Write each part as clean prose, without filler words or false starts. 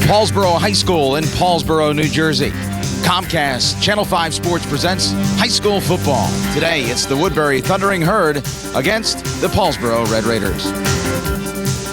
Paulsboro High School in Paulsboro, New Jersey. Comcast Channel 5 Sports presents high school football. Today, it's the Woodbury Thundering Herd against the Paulsboro Red Raiders.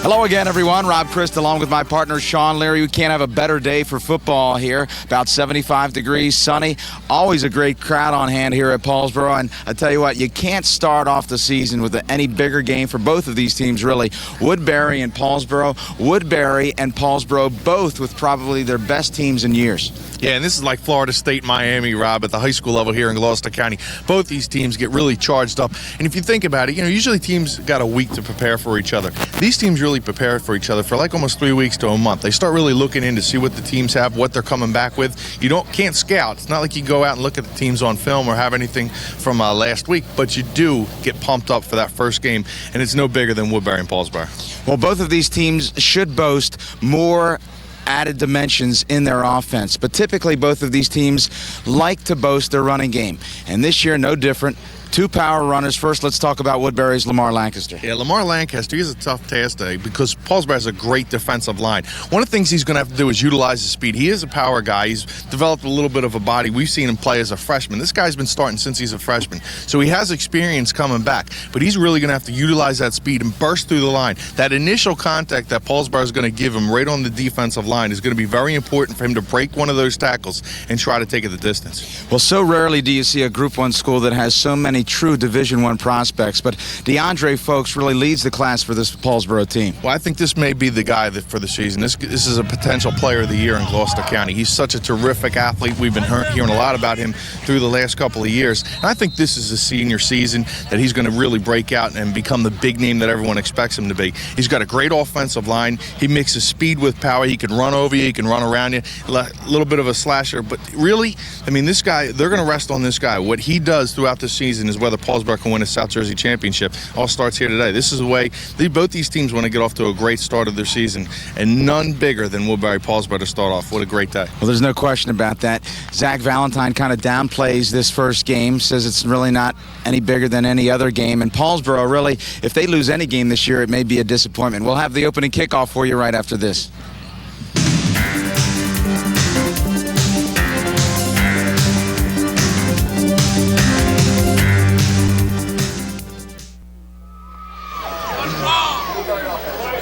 Hello again, everyone. Rob Christ along with my partner, Shawn, Leary. We can't have a better day for football here. About 75 degrees, sunny. Always a great crowd on hand here at Paulsboro. And I tell you what, you can't start off the season with any bigger game for both of these teams, really. Woodbury and Paulsboro. Woodbury and Paulsboro, both with probably their best teams in years. Yeah, and this is like Florida State, Miami, Rob, at the high school level here in Gloucester County. Both these teams get really charged up. And if you think about it, usually teams got a week to prepare for each other. These teams really prepare for each other for like almost 3 weeks to a month. They start really looking in to see what the teams have, what they're coming back with. You can't scout. It's not like you go out and look at the teams on film or have anything from last week, but you do get pumped up for that first game, and it's no bigger than Woodbury and Paulsboro. Well, both of these teams should boast more added dimensions in their offense, but typically both of these teams like to boast their running game, and this year no different. Two power runners. First, let's talk about Woodbury's Lamar Lancaster. Yeah, Lamar Lancaster, he's a tough task today because Paulsboro has a great defensive line. One of the things he's going to have to do is utilize his speed. He is a power guy. He's developed a little bit of a body. We've seen him play as a freshman. This guy's been starting since he's a freshman, so he has experience coming back, but he's really going to have to utilize that speed and burst through the line. That initial contact that Paulsboro is going to give him right on the defensive line is going to be very important for him to break one of those tackles and try to take it the distance. Well, so rarely do you see a Group 1 school that has so many true Division I prospects, but DeAndre Folks really leads the class for this Paulsboro team. Well, I think this may be the guy for the season. This is a potential player of the year in Gloucester County. He's such a terrific athlete. We've been hearing a lot about him through the last couple of years. And I think this is a senior season that he's going to really break out and become the big name that everyone expects him to be. He's got a great offensive line. He mixes speed with power. He can run over you. He can run around you. A little bit of a slasher. But really, this guy, they're going to rest on this guy. What he does throughout the season is whether Paulsboro can win a South Jersey championship. All starts here today. This is the way both these teams want to get off to a great start of their season, and none bigger than Woodbury-Paulsboro to start off. What a great day. Well, there's no question about that. Zach Valentine kind of downplays this first game, says it's really not any bigger than any other game, and Paulsboro, really, if they lose any game this year, it may be a disappointment. We'll have the opening kickoff for you right after this.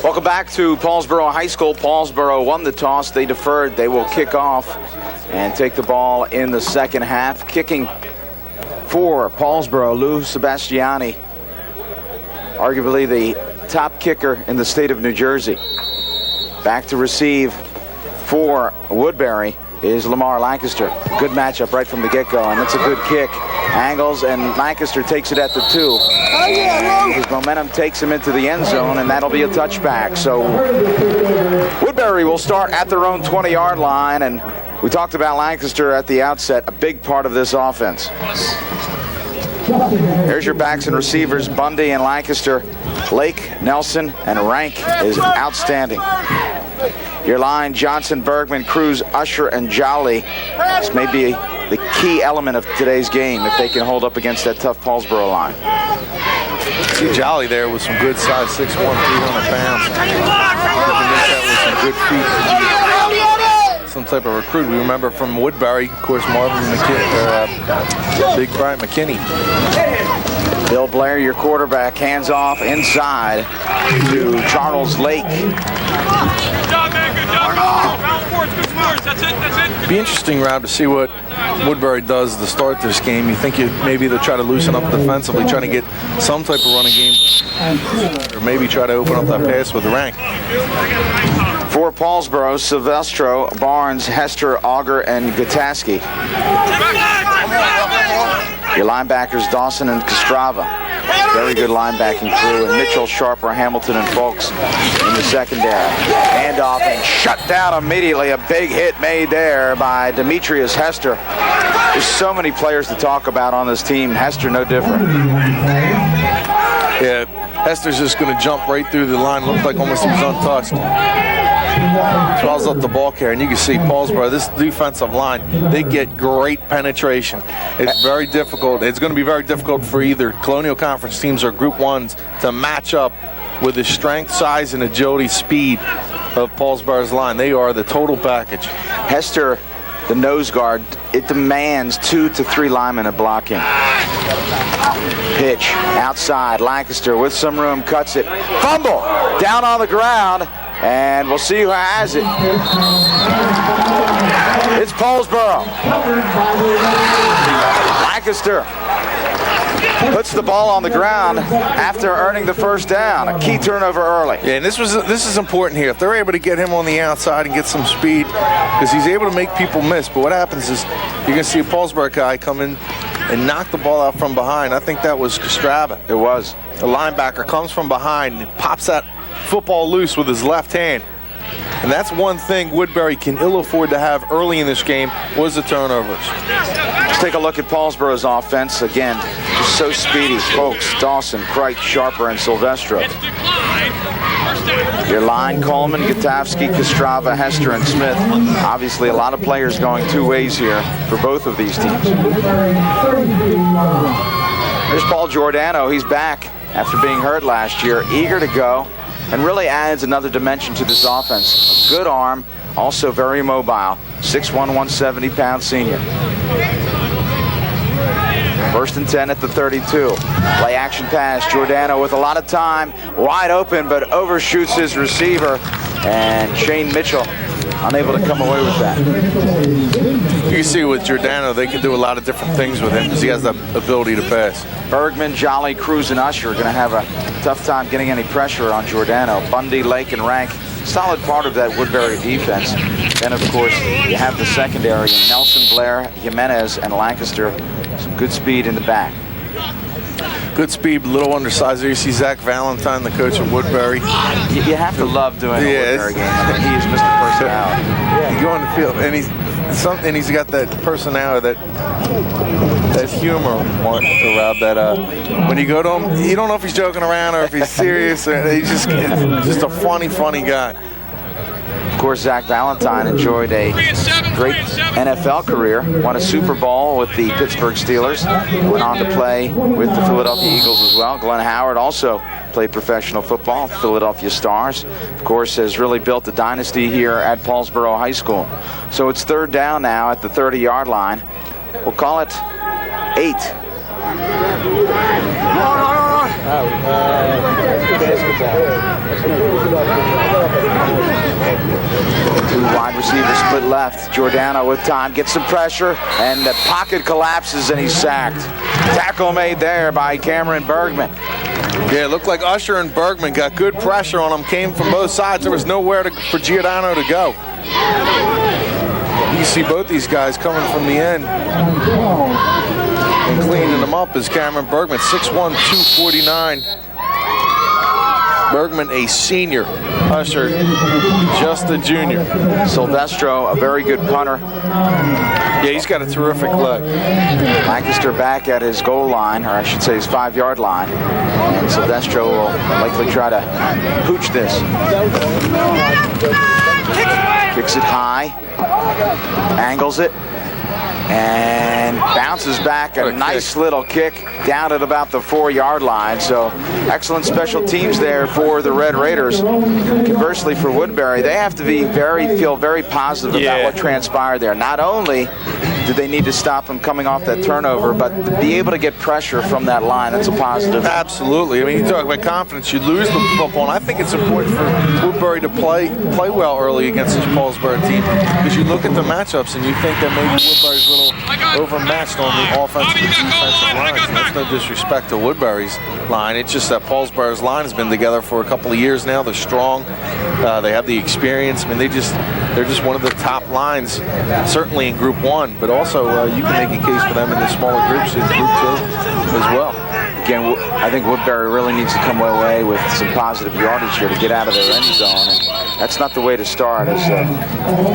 Welcome back to Paulsboro High School. Paulsboro won the toss. They deferred. They will kick off and take the ball in the second half. Kicking for Paulsboro, Lou Sebastiani, arguably the top kicker in the state of New Jersey. Back to receive for Woodbury is Lamar Lancaster. Good matchup right from the get-go, and it's a good kick. Angles, and Lancaster takes it at the 2. And his momentum takes him into the end zone, and that'll be a touchback. So Woodbury will start at their own 20-yard line, and we talked about Lancaster at the outset, a big part of this offense. Here's your backs and receivers, Bundy and Lancaster. Lake, Nelson, and Rank is outstanding. Your line, Johnson, Bergman, Cruz, Usher, and Jolly. This may be the key element of today's game if they can hold up against that tough Paulsboro line. See Jolly there with some good size, 6'1", 300 pounds. That with some good feet. Some type of recruit. We remember from Woodbury, of course, Marvin McKinney, Big Brian McKinney. Bill Blair, your quarterback, hands off inside to Charles Lake. Be interesting, Rob, to see what Woodbury does to start this game. You think maybe they'll try to loosen up defensively, trying to get some type of running game, or maybe try to open up that pass with the Rank. For Paulsboro, Silvestro, Barnes, Hester, Auger, and Gutaski. Your linebackers, Dawson and Castrava. Very good linebacking crew. And Mitchell, Sharper, Hamilton, and Folks in the secondary. Handoff and shut down immediately. A big hit made there by Demetrius Hester. There's so many players to talk about on this team. Hester no different. Yeah, Hester's just going to jump right through the line. Looked like almost he was untouched. Throws up the ball carrier, and you can see Paulsboro, this defensive line, they get great penetration. It's very difficult. It's going to be very difficult for either Colonial Conference teams or Group 1s to match up with the strength, size, and agility, speed of Paulsboro's line. They are the total package. Hester, the nose guard, it demands 2 to 3 linemen at blocking. Pitch outside. Lancaster with some room cuts it. Fumble down on the ground, and we'll see who has it. It's Paulsboro. Lancaster puts the ball on the ground after earning the first down. A key turnover early. Yeah, and this is important here. If they're able to get him on the outside and get some speed, because he's able to make people miss. But what happens is you're going to see a Paulsboro guy come in and knock the ball out from behind. I think that was Kostrava. It was. The linebacker comes from behind and pops that football loose with his left hand. And that's one thing Woodbury can ill afford to have early in this game, was the turnovers. Let's take a look at Paulsboro's offense. Again, just so speedy. Folks, Dawson, Kreit, Sharper, and Silvestro. Your line, Coleman, Gutowski, Kostrava, Hester, and Smith. Obviously, a lot of players going 2 ways here for both of these teams. There's Paul Giordano. He's back after being hurt last year, eager to go, and really adds another dimension to this offense. A good arm, also very mobile. 6'1", 170-pound senior. 1st and 10 at the 32. Play action pass. Giordano with a lot of time, wide open, but overshoots his receiver, and Shane Mitchell unable to come away with that. You see with Giordano, they can do a lot of different things with him because he has the ability to pass. Bergman, Jolly, Cruz, and Usher are going to have a tough time getting any pressure on Giordano. Bundy, Lake, and Rank, solid part of that Woodbury defense. Then, of course, you have the secondary, Nelson, Blair, Jimenez, and Lancaster. Some good speed in the back. Good speed, a little undersized there. You see Zach Valentine, the coach of Woodbury. You have to love doing a Woodbury game. I mean, he is Mr. Personality. You go on the field, and he's got that personality, that humor throughout that. When you go to him, you don't know if he's joking around or if he's serious. Or he's just a funny guy. Of course, Zach Valentine enjoyed a great NFL career, won a Super Bowl with the Pittsburgh Steelers, went on to play with the Philadelphia Eagles as well. Glenn Howard also played professional football, Philadelphia Stars. Of course, has really built a dynasty here at Paulsboro High School. So it's 3rd down now at the 30-yard line. We'll call it 8. Two wide receivers split left. Giordano with time, gets some pressure, and the pocket collapses and he's sacked. Tackle made there by Cameron Bergman. Yeah, it looked like Usher and Bergman got good pressure on him, came from both sides. There was nowhere for Giordano to go. You see both these guys coming from the end and cleaning them up is Cameron Bergman, 6'1", 249. Bergman, a senior. Usher, just a junior. Silvestro, a very good punter. Yeah, he's got a terrific leg. Lancaster back at his goal line, or I should say his 5-yard line. And Silvestro will likely try to pooch this. Kicks it high, angles it, and bounces back a nice little kick down at about the 4-yard line. So excellent special teams there for the Red Raiders. Conversely for Woodbury, they have to feel very positive about what transpired there. Not only do they need to stop him coming off that turnover, but to be able to get pressure from that line, that's a positive. Absolutely. I mean, you talk about confidence, you lose the football, and I think it's important for Woodbury to play well early against this Paulsboro team, because you look at the matchups and you think that maybe Woodbury's a little overmatched on the offensive and defensive lines. And that's no disrespect to Woodbury's line. It's just that Paulsboro's line has been together for a couple of years now. They're strong. They have the experience. I mean, they're just one of the top lines, certainly in Group 1, but also you can make a case for them in the smaller groups in Group 2 as well. Again, I think Woodbury really needs to come away with some positive yardage here to get out of their end zone. And that's not the way to start as the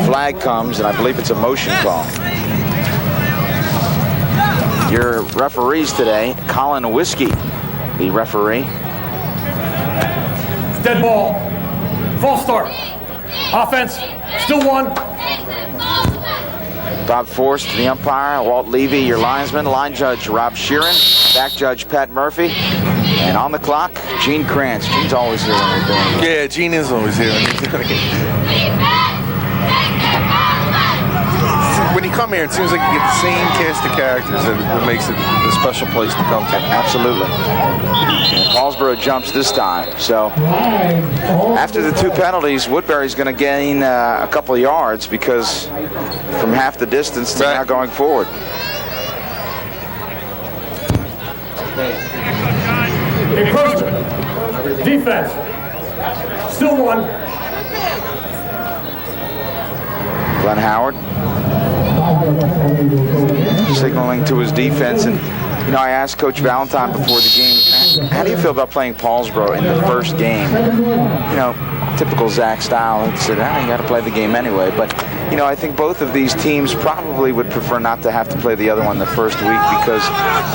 flag comes, and I believe it's a motion call. Your referees today, Colin Whiskey, the referee. Dead ball. False start. Offense. Still 1. Bob Forrest, the umpire. Walt Levy, your linesman. Line judge Rob Sheeran. Back judge Pat Murphy. And on the clock, Gene Krantz. Gene's always here when we're doing it. Yeah, Gene is always here. When you come here, it seems like you get the same cast of characters, and it makes it a special place to come to. Absolutely. And Paulsboro jumps this time. So after the 2 penalties, Woodbury's going to gain a couple of yards because from half the distance to now going forward. Encroachment. Defense. Still 1. Glenn Howard signaling to his defense. And, you know, I asked Coach Valentine before the game, how do you feel about playing Paulsboro in the first game? You know, typical Zach style. He said, you got to play the game anyway. But, you know, I think both of these teams probably would prefer not to have to play the other one the first week because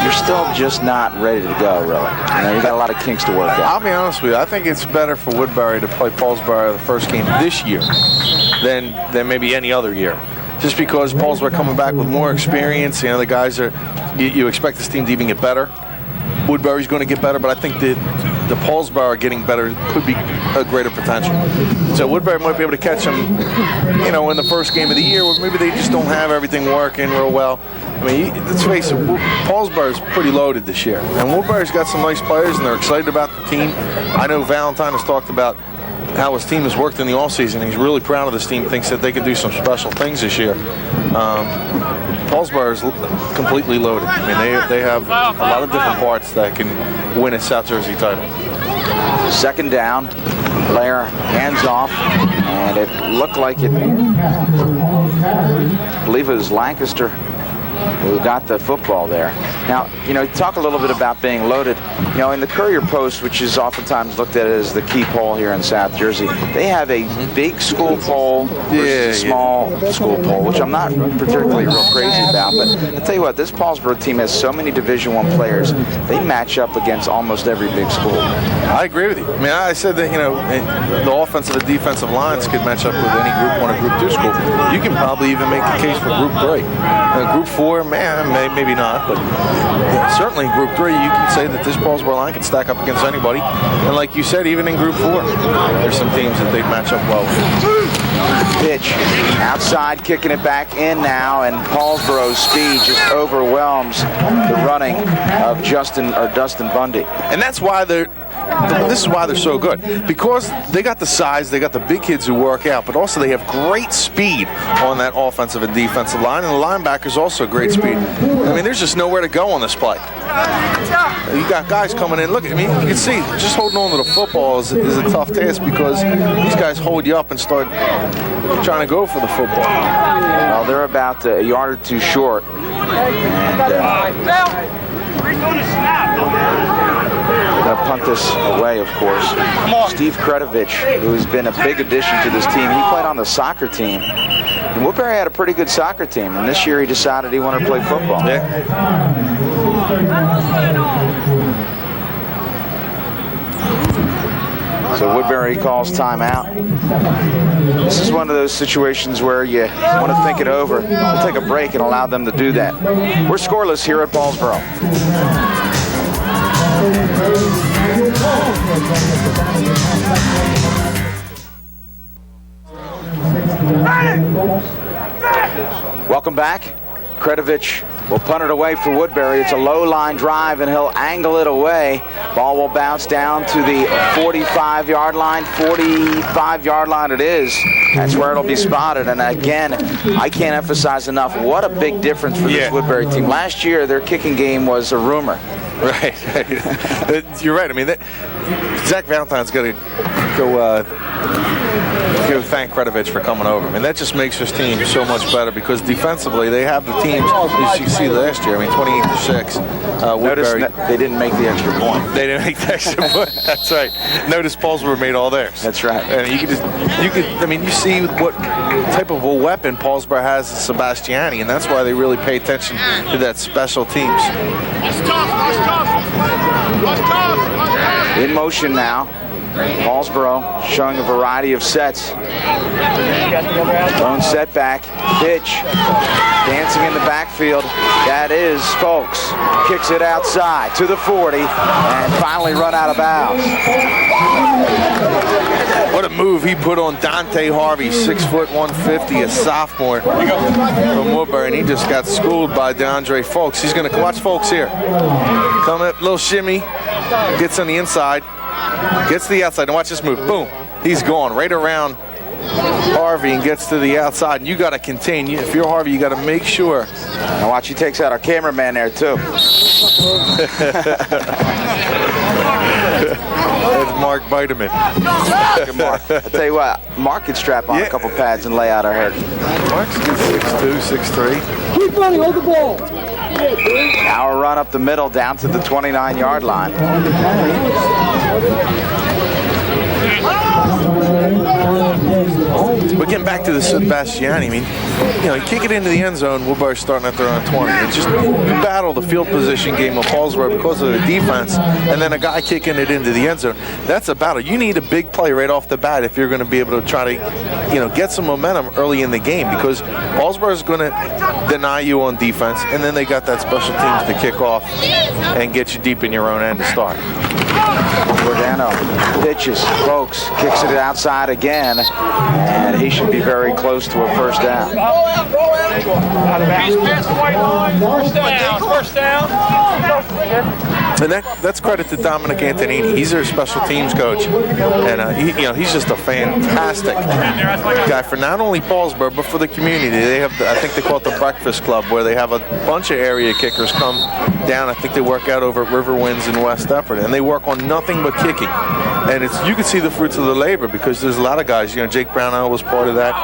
you're still just not ready to go, really. You know, you got a lot of kinks to work out. I'll be honest with you. I think it's better for Woodbury to play Paulsboro the first game this year than maybe any other year. Just because Paulsboro coming back with more experience, you know, the guys are, you expect this team to even get better. Woodbury's going to get better, but I think the Paulsboro getting better could be a greater potential. So Woodbury might be able to catch them, you know, in the first game of the year, where maybe they just don't have everything working real well. I mean, let's face it, Paulsboro's pretty loaded this year. And Woodbury's got some nice players, and they're excited about the team. I know Valentine has talked about how his team has worked in the offseason. He's really proud of this team, thinks that they can do some special things this year. Paulsboro is completely loaded. I mean, they have a lot of different parts that can win a South Jersey title. Second down, Blair hands off, and it looked like it, I believe it was Lancaster who got the football there. Now, you know, talk a little bit about being loaded. You know, in the Courier Post, which is oftentimes looked at as the key poll here in South Jersey, they have a big school poll versus a small school poll, which I'm not particularly real crazy about. But I'll tell you what, this Paulsboro team has so many Division I players, they match up against almost every big school. I agree with you. I mean, I said that, you know, the offensive and defensive lines could match up with any Group 1 or Group 2 school. You can probably even make the case for Group 3. Group 4, man, maybe not, but certainly in Group 3, you can say that this Paulsboro line can stack up against anybody. And like you said, even in Group 4, there's some teams that they match up well with. Pitch outside, kicking it back in now, and Paulsboro's speed just overwhelms the running of Dustin Bundy. And that's why this is why they're so good, because they got the size, they got the big kids who work out, but also they have great speed on that offensive and defensive line, and the linebackers also great speed. I mean, there's just nowhere to go on this play. You got guys coming in. Look, I mean, you can see just holding on to the football is a tough task because these guys hold you up and start trying to go for the football. Well, they're about a yard or two short. And they're going to punt this away, of course. Steve Kredovich, who has been a big addition to this team, he played on the soccer team. And Woodbury had a pretty good soccer team, and this year he decided he wanted to play football. Yeah. So Woodbury calls timeout. This is one of those situations where you want to think it over. We'll take a break and allow them to do that. We're scoreless here at Paulsboro. Welcome back. Kredovich will punt it away for Woodbury. It's a low line drive, and he'll angle it away. Ball will bounce down to the 45-yard line. 45-yard line it is. That's where it'll be spotted. And again, I can't emphasize enough what a big difference for this Woodbury team. Last year, their kicking game was a rumor. Right. You're right. I mean, Zach Valentine's got to go thank Kredovich for coming over. I mean, that just makes this team so much better because defensively they have the teams, as you see last year. I mean, 28-6. Notice they didn't make the extra point. They didn't make the extra point. That's right. Notice Paulsboro made all theirs. That's right. And I mean, you see what type of a weapon Paulsboro has in Sebastiani, and that's why they really pay attention to that special teams. That's tough. In motion now. Paulsboro showing a variety of sets. Lone setback, pitch, dancing in the backfield. That is Folks. Kicks it outside to the 40 and finally run out of bounds. What a move he put on Dante Harvey, 6 foot 150, a sophomore from Woodbury, and he just got schooled by DeAndre Folks. He's going to watch Folks here. Come up, little shimmy, gets on the inside. Gets to the outside, and watch this move. Boom. He's gone right around Harvey and gets to the outside. And you got to contain. If you're Harvey, you got to make sure. Now watch, he takes out our cameraman there too. That's Mark Vitamin. Mark. I'll tell you what, Mark could strap on a couple pads and lay out our hair. Mark's 6'2", 6'3". Keep running, hold the ball. Now a run up the middle down to the 29-yard line. But getting back to the Sebastiani, I mean, you kick it into the end zone, Woodbury's starting at their own 20. It's just, you battle the field position game of Paulsboro because of the defense, and then a guy kicking it into the end zone. That's a battle. You need a big play right off the bat if you're going to be able to try to, get some momentum early in the game, because Paulsboro is going to deny you on defense, and then they got that special teams to kick off and get you deep in your own end to start. Giordano pitches, Folks kicks it outside again, and he should be very close to a first down. First down. And that's credit to Dominic Antonini. He's their special teams coach, and he's just a fantastic guy for not only Paulsboro but for the community. They have, I think they call it the Breakfast Club, where they have a bunch of area kickers come down. I think they work out over at Riverwinds in West Deptford, and they work on nothing but kicking. And you can see the fruits of the labor, because there's a lot of guys. Jake Brownell was part of that.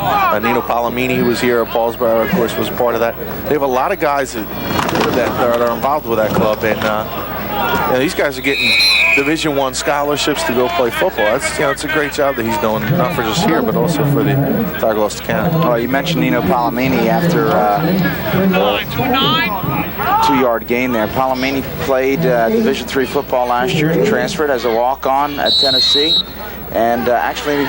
Nino Palomini, who was here at Paulsboro, of course, was part of that. They have a lot of guys that are involved with that club, and these guys are getting Division I scholarships to go play football. It's a great job that he's doing, not for just here, but also for the entire Gloucester County. Oh, you mentioned Nino Palomini after a 2-yard gain there. Palomini played Division III football last year and transferred as a walk-on at Tennessee, and actually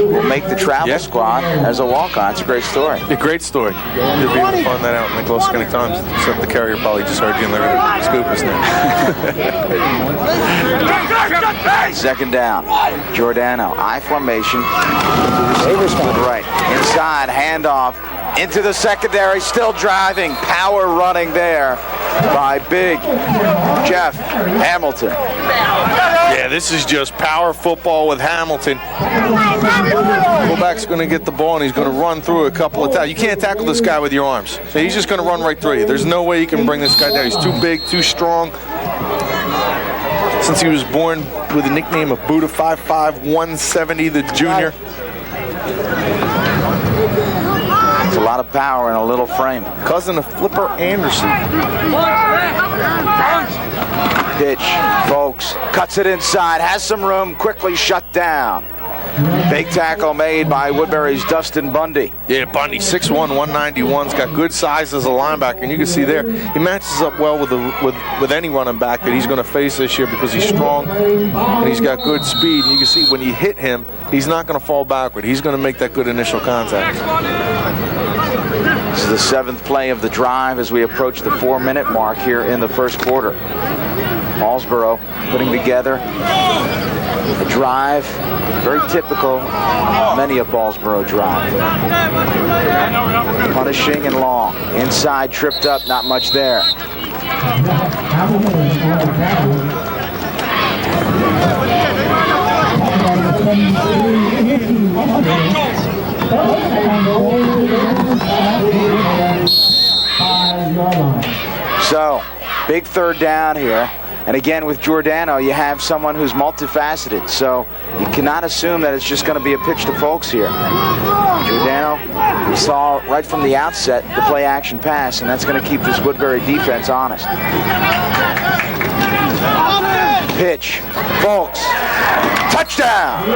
will make the travel squad as a walk-on. It's a great story. A great story. You'll be able to find that out in the Gloucester County Times, except the Carrier probably just heard you and they're going to scoop us now. Second down. Giordano, I formation. Receivers to the right. Inside, handoff into the secondary, still driving. Power running there by big Jeff Hamilton. Yeah, this is just power football with Hamilton. Fullback's going to get the ball, and he's going to run through a couple of times. You can't tackle this guy with your arms. So he's just going to run right through you. There's no way you can bring this guy down. He's too big, too strong. Since he was born with the nickname of Buddha, 5'5", 170, the junior. It's a lot of power in a little frame. Cousin of Flipper Anderson. Pitch, Folks, cuts it inside, has some room, quickly shut down. Big tackle made by Woodbury's Dustin Bundy. Yeah, Bundy, 6'1", 191's got good size as a linebacker, and you can see there he matches up well with any running back that he's going to face this year, because he's strong and he's got good speed. And you can see when you hit him, he's not going to fall backward. He's going to make that good initial contact. This is the 7th play of the drive as we approach the 4-minute mark here in the first quarter. Paulsboro putting together a drive, very typical, many a Paulsboro drive. Punishing and long. Inside, tripped up, not much there. So, big third down here. And again, with Giordano, you have someone who's multifaceted, so you cannot assume that it's just going to be a pitch to Folks here. Giordano, we saw right from the outset the play-action pass, and that's going to keep this Woodbury defense honest. Pitch, Folks, touchdown!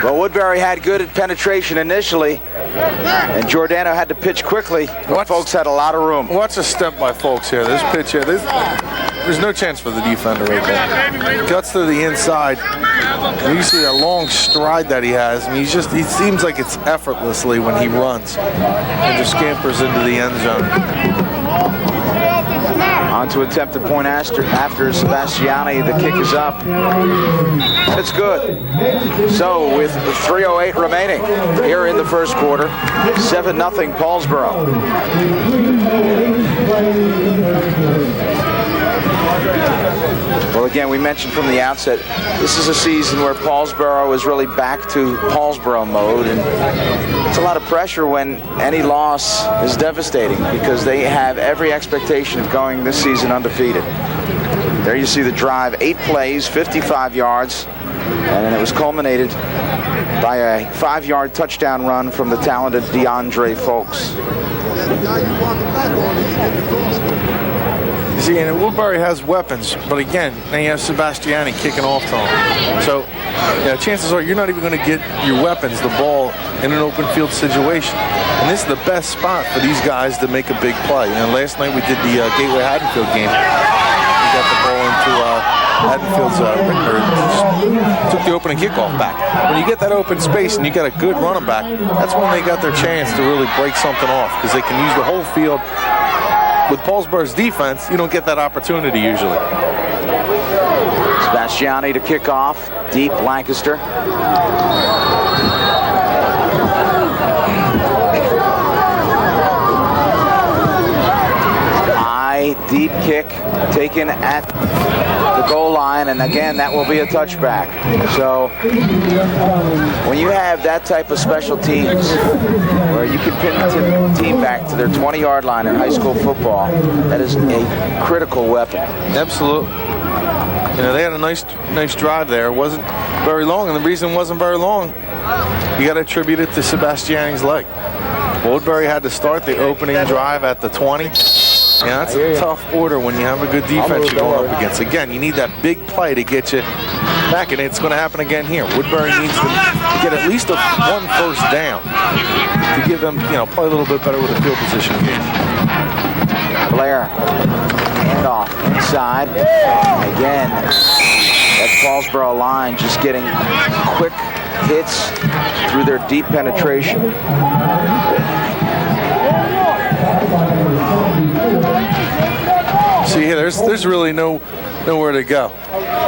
Well, Woodbury had good penetration initially. And Giordano had to pitch quickly. Folks had a lot of room. Watch the step by Folks here. This pitch here, there's no chance for the defender right there. Cuts to the inside. And you see a long stride that he has. I mean, he seems like it's effortlessly when he runs. And just scampers into the end zone. On to attempted point after Sebastiani. The kick is up. It's good. So with 3:08 remaining here in the first quarter, 7-0 Paulsboro. Well, again, we mentioned from the outset, this is a season where Paulsboro is really back to Paulsboro mode, and it's a lot of pressure when any loss is devastating because they have every expectation of going this season undefeated. There you see the drive, 8 plays, 55 yards, and it was culminated by a 5-yard touchdown run from the talented DeAndre Folks. You see, and Woodbury has weapons, but again, now you have Sebastiani kicking off to him. So, chances are you're not even going to get your weapons, the ball, in an open field situation. And this is the best spot for these guys to make a big play. Last night we did the Gateway Haddonfield game. We got the ball into Haddonfield's Rickner, took the opening kickoff back. When you get that open space and you got a good running back, that's when they got their chance to really break something off because they can use the whole field. With Paulsboro's defense, you don't get that opportunity usually. Sebastiani to kick off, deep Lancaster. High, deep kick taken at the goal line, and again, that will be a touchback. So when you have that type of special teams where you can pin the team back to their 20-yard line in high school football, that is a critical weapon. Absolutely. They had a nice drive there. It wasn't very long, and the reason it wasn't very long, you got to attribute it to Sebastiani's leg. Woodbury had to start the opening drive at the 20. That's a tough order when you have a good defense you're going up against. Again, you need that big play to get you back, and it's going to happen again here. Woodbury needs to get at least one first down to give them, play a little bit better with the field position game. Blair, handoff inside. Again, that Paulsboro line just getting quick hits through their deep penetration. See here, there's really nowhere to go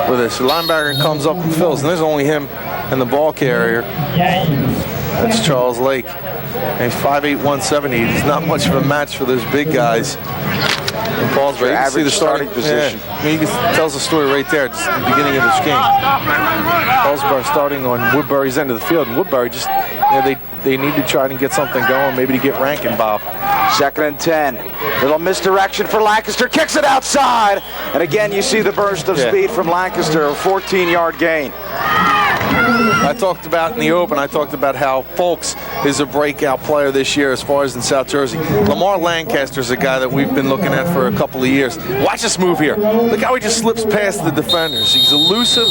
with this. The linebacker comes up and fills, and there's only him and the ball carrier. That's Charles Lake. And he's 5'8", 170. He's not much of a match for those big guys. And Paulsboro, you can see the starting position. He tells the story right there at the beginning of this game. Paulsboro starting on Woodbury's end of the field, and Woodbury just, they need to try and get something going, maybe to get Rank involved. 2nd and 10. Little misdirection for Lancaster. Kicks it outside. And again, you see the burst of speed from Lancaster, a 14-yard gain. I talked about in the open, how Folks is a breakout player this year as far as in South Jersey. Lamar Lancaster's a guy that we've been looking at for a couple of years. Watch this move here. Look how he just slips past the defenders. He's elusive.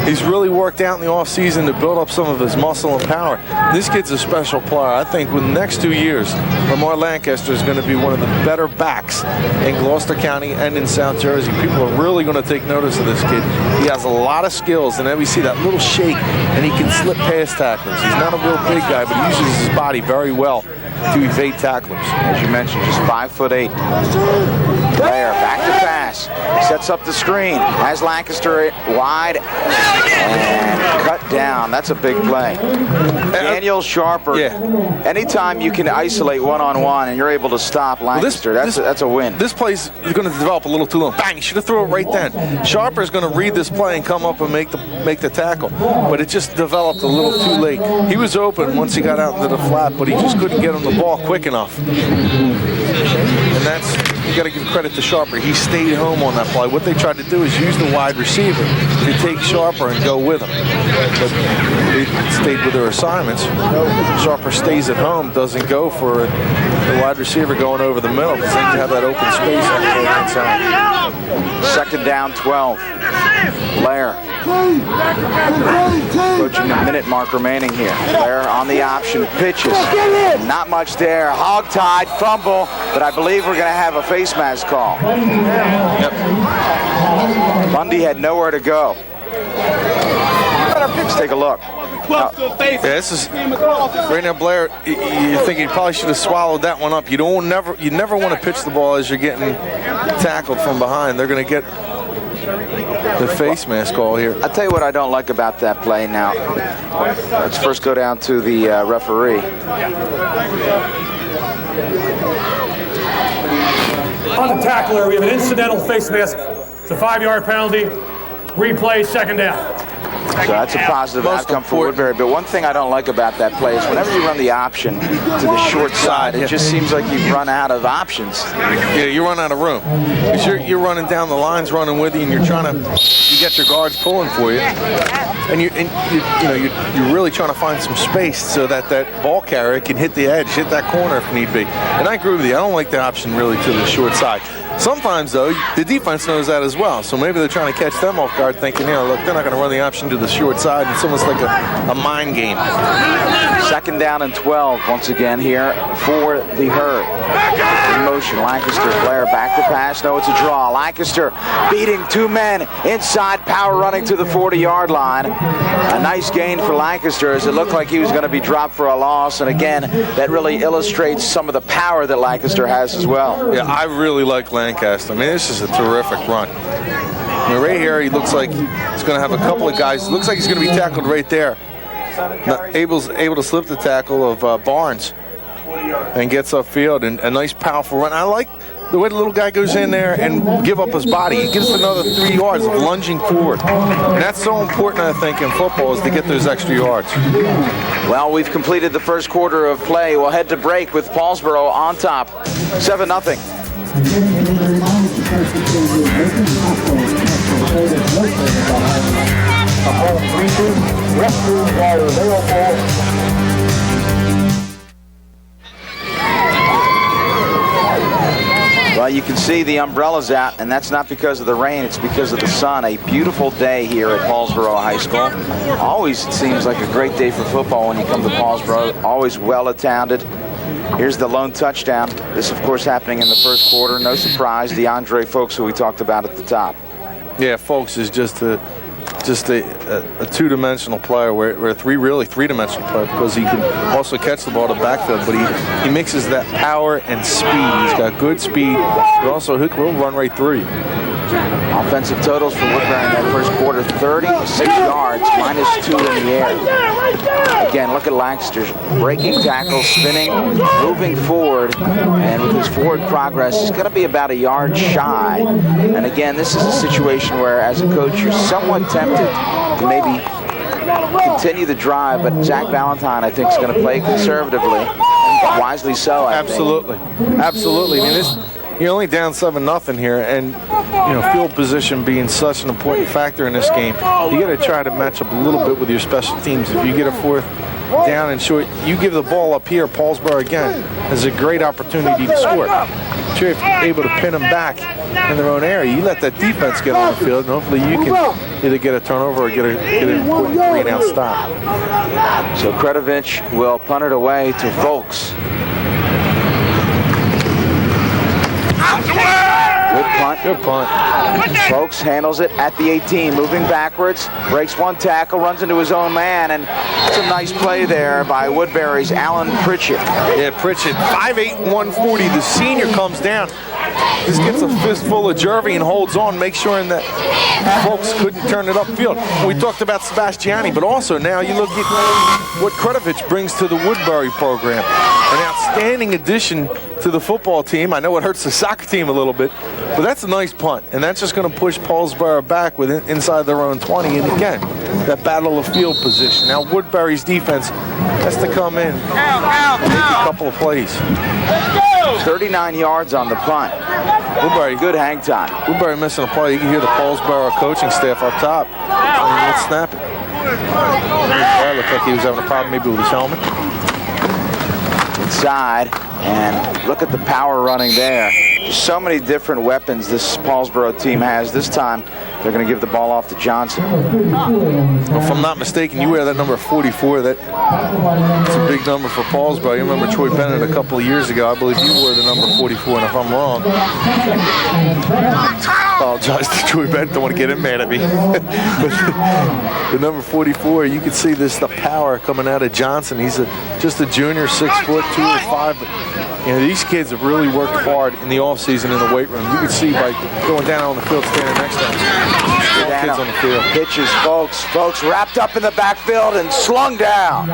He's really worked out in the offseason to build up some of his muscle and power. This kid's a special player. I think within the next 2 years, Lamar Lancaster is going to be one of the better backs in Gloucester County and in South Jersey. People are really going to take notice of this kid. He has a lot of skills, and then we see that little shake, and he can slip past tacklers. He's not a real big guy, but he uses his body very well to evade tacklers. As you mentioned, just 5'8". Blair back to pass, sets up the screen, has Lancaster wide and cut down. That's a big play. Daniel Sharper. Anytime you can isolate one-on-one and you're able to stop Lancaster, that's a win. This play's going to develop a little too long. Bang! You should have thrown it right then. Sharper's going to read this play and come up and make the tackle, but it just developed a little too late. He was open once he got out into the flat, but he just couldn't get him the ball quick enough. And that's you got to give credit to Sharper. He stayed home on that play. What they tried to do is use the wide receiver to take Sharper and go with him. But they stayed with their assignments. Sharper stays at home, doesn't go for the wide receiver going over the middle because then you have that open space on the right side. 2nd down, 12. Blair. Approaching the minute mark remaining here. Blair on the option, pitches. Not much there. Hog-tied, fumble, but I believe we're going to have a face mask call. Yep. Bundy had nowhere to go. Let's take a look. Yeah, this is right now. Blair, you think he probably should have swallowed that one up. You never want to pitch the ball as you're getting tackled from behind. They're going to get the face mask call here. I'll tell you what I don't like about that play now. Let's first go down to the referee. On the tackler, we have an incidental face mask. It's a 5-yard penalty. Replay, 2nd down. So that's a positive outcome for Woodbury. But one thing I don't like about that play is whenever you run the option to the short side, it just seems like you've run out of options. Yeah, you run out of room. Because you're running down the lines, running with you, and you get your guards pulling for you. And you're really trying to find some space so that ball carrier can hit the edge, hit that corner if need be. And I agree with you. I don't like the option really to the short side. Sometimes, though, the defense knows that as well. So maybe they're trying to catch them off guard thinking, look, they're not going to run the option to the short side. It's almost like a mind game. 2nd down and 12 once again here for the Herd. In motion, Lancaster, Blair back to pass. No, it's a draw. Lancaster beating 2 men inside, power running to the 40-yard line. A nice gain for Lancaster as it looked like he was going to be dropped for a loss. And again, that really illustrates some of the power that Lancaster has as well. Yeah, I really like Lancaster. I mean, this is a terrific run. I mean, right here, he looks like he's going to have a couple of guys. Looks like he's going to be tackled right there. Able to slip the tackle of Barnes and gets upfield, and a nice, powerful run. I like the way the little guy goes in there and give up his body. He gets another 3 yards of lunging forward. And that's so important, I think, in football is to get those extra yards. Well, we've completed the first quarter of play. We'll head to break with Paulsboro on top, 7-0. Well, you can see the umbrellas out, and that's not because of the rain, it's because of the sun. A beautiful day here at Paulsboro High School. Always, it seems like a great day for football when you come to Paulsboro. Always well attended. Here's the lone touchdown. This, of course, happening in the first quarter. No surprise, DeAndre Folks, who we talked about at the top. Yeah, Folks is just a two-dimensional player, where really three-dimensional player, because he can also catch the ball to the backfield, but he mixes that power and speed. He's got good speed, but also he will run right through you. Offensive totals for Woodbury in that first quarter, 36 yards, -2 in the air. Again, look at Lancaster, breaking tackles, spinning, moving forward, and with his forward progress, he's going to be about a yard shy. And again, this is a situation where, as a coach, you're somewhat tempted to maybe continue the drive, but Zach Valentine, I think, is going to play conservatively, and wisely so, I think. Absolutely. I mean, you're only down 7-0 here, and field position being such an important factor in this game, you got to try to match up a little bit with your special teams. If you get a 4th down and short, you give the ball up here. Paulsboro again has a great opportunity to score. Sure, if you're able to pin them back in their own area, you let that defense get on the field, and hopefully you can either get a turnover or get an important 3-and-out stop. So Kredovich will punt it away to Folks. Good punt. Folks handles it at the 18, moving backwards, breaks one tackle, runs into his own man, and it's a nice play there by Woodbury's Alan Pritchett. Yeah, Pritchett, 5'8", 140. The senior comes down. Just gets a fistful of Jervy and holds on, makes sure that Folks couldn't turn it upfield. We talked about Sebastiani, but also now you look at what Kredovich brings to the Woodbury program. An outstanding addition to the football team. I know it hurts the soccer team a little bit, but that's a nice punt, and that's just going to push Paulsboro back inside their own 20. And again, that battle of field position. Now Woodbury's defense has to come in and make a couple of plays. 39 yards on the punt. Woodbury, Good hang time. Woodbury missing a play. You can hear the Paulsboro coaching staff up top. Let's snap it. That looked like he was having a problem maybe with his helmet. Inside, and look at the power running there. Just so many different weapons this Paulsboro team has. This time, they're going to give the ball off to Johnson. If I'm not mistaken, you wear that number 44. That's a big number for Paulsboro. You remember Troy Bennett a couple of years ago. I believe you wore the number 44, and if I'm wrong, I apologize to Troy Bennett. Don't want to get him mad at me. But the number 44, you can see the power coming out of Johnson. He's just a junior, 6 foot, 205. But these kids have really worked hard in the offseason in the weight room. You can see by going down on the field, standing next to them. Kids on the field. Pitches, folks wrapped up in the backfield and slung down.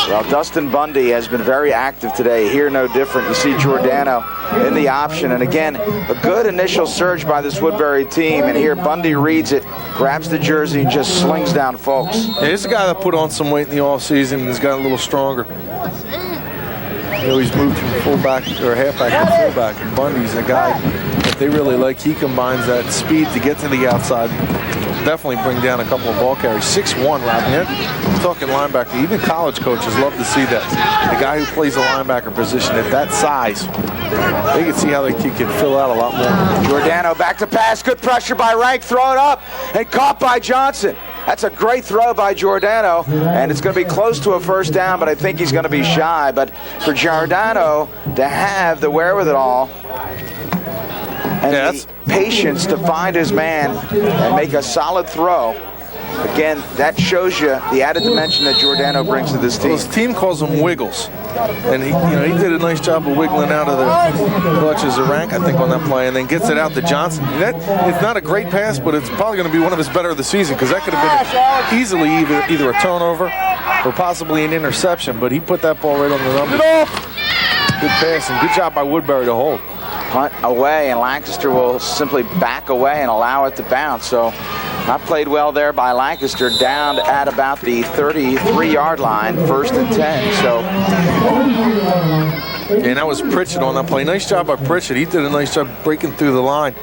Well, Dustin Bundy has been very active today. Here, no different. You see Giordano in the option. And again, a good initial surge by this Woodbury team. And here, Bundy reads it, grabs the jersey, and just slings down folks. Yeah, he's a guy that put on some weight in the offseason and has gotten a little stronger. He's moved from fullback or halfback to fullback. And Bundy's a guy that they really like. He combines that speed to get to the outside. Definitely bring down a couple of ball carries. 6'1", Robin. Talking linebacker. Even college coaches love to see that. The guy who plays the linebacker position at that size, they can see how they can fill out a lot more. Giordano back to pass. Good pressure by Rank. Throw it up and caught by Johnson. That's a great throw by Giordano, and it's going to be close to a first down, but I think he's going to be shy. But for Giordano to have the wherewithal and the patience to find his man and make a solid throw, again, that shows you the added dimension that Giordano brings to this team. Well, his team calls him Wiggles, and he did a nice job of wiggling out of the clutches of Rank, I think, on that play, and then gets it out to Johnson. It's not a great pass, but it's probably going to be one of his better of the season, because that could have been easily either a turnover or possibly an interception, but he put that ball right on the number. Good pass, and good job by Woodbury to hold. Punt away, and Lancaster will simply back away and allow it to bounce. So not played well there by Lancaster, down at about the 33-yard line, 1st and 10. So, and that was Pritchett on that play. Nice job by Pritchett. He did a nice job breaking through the line,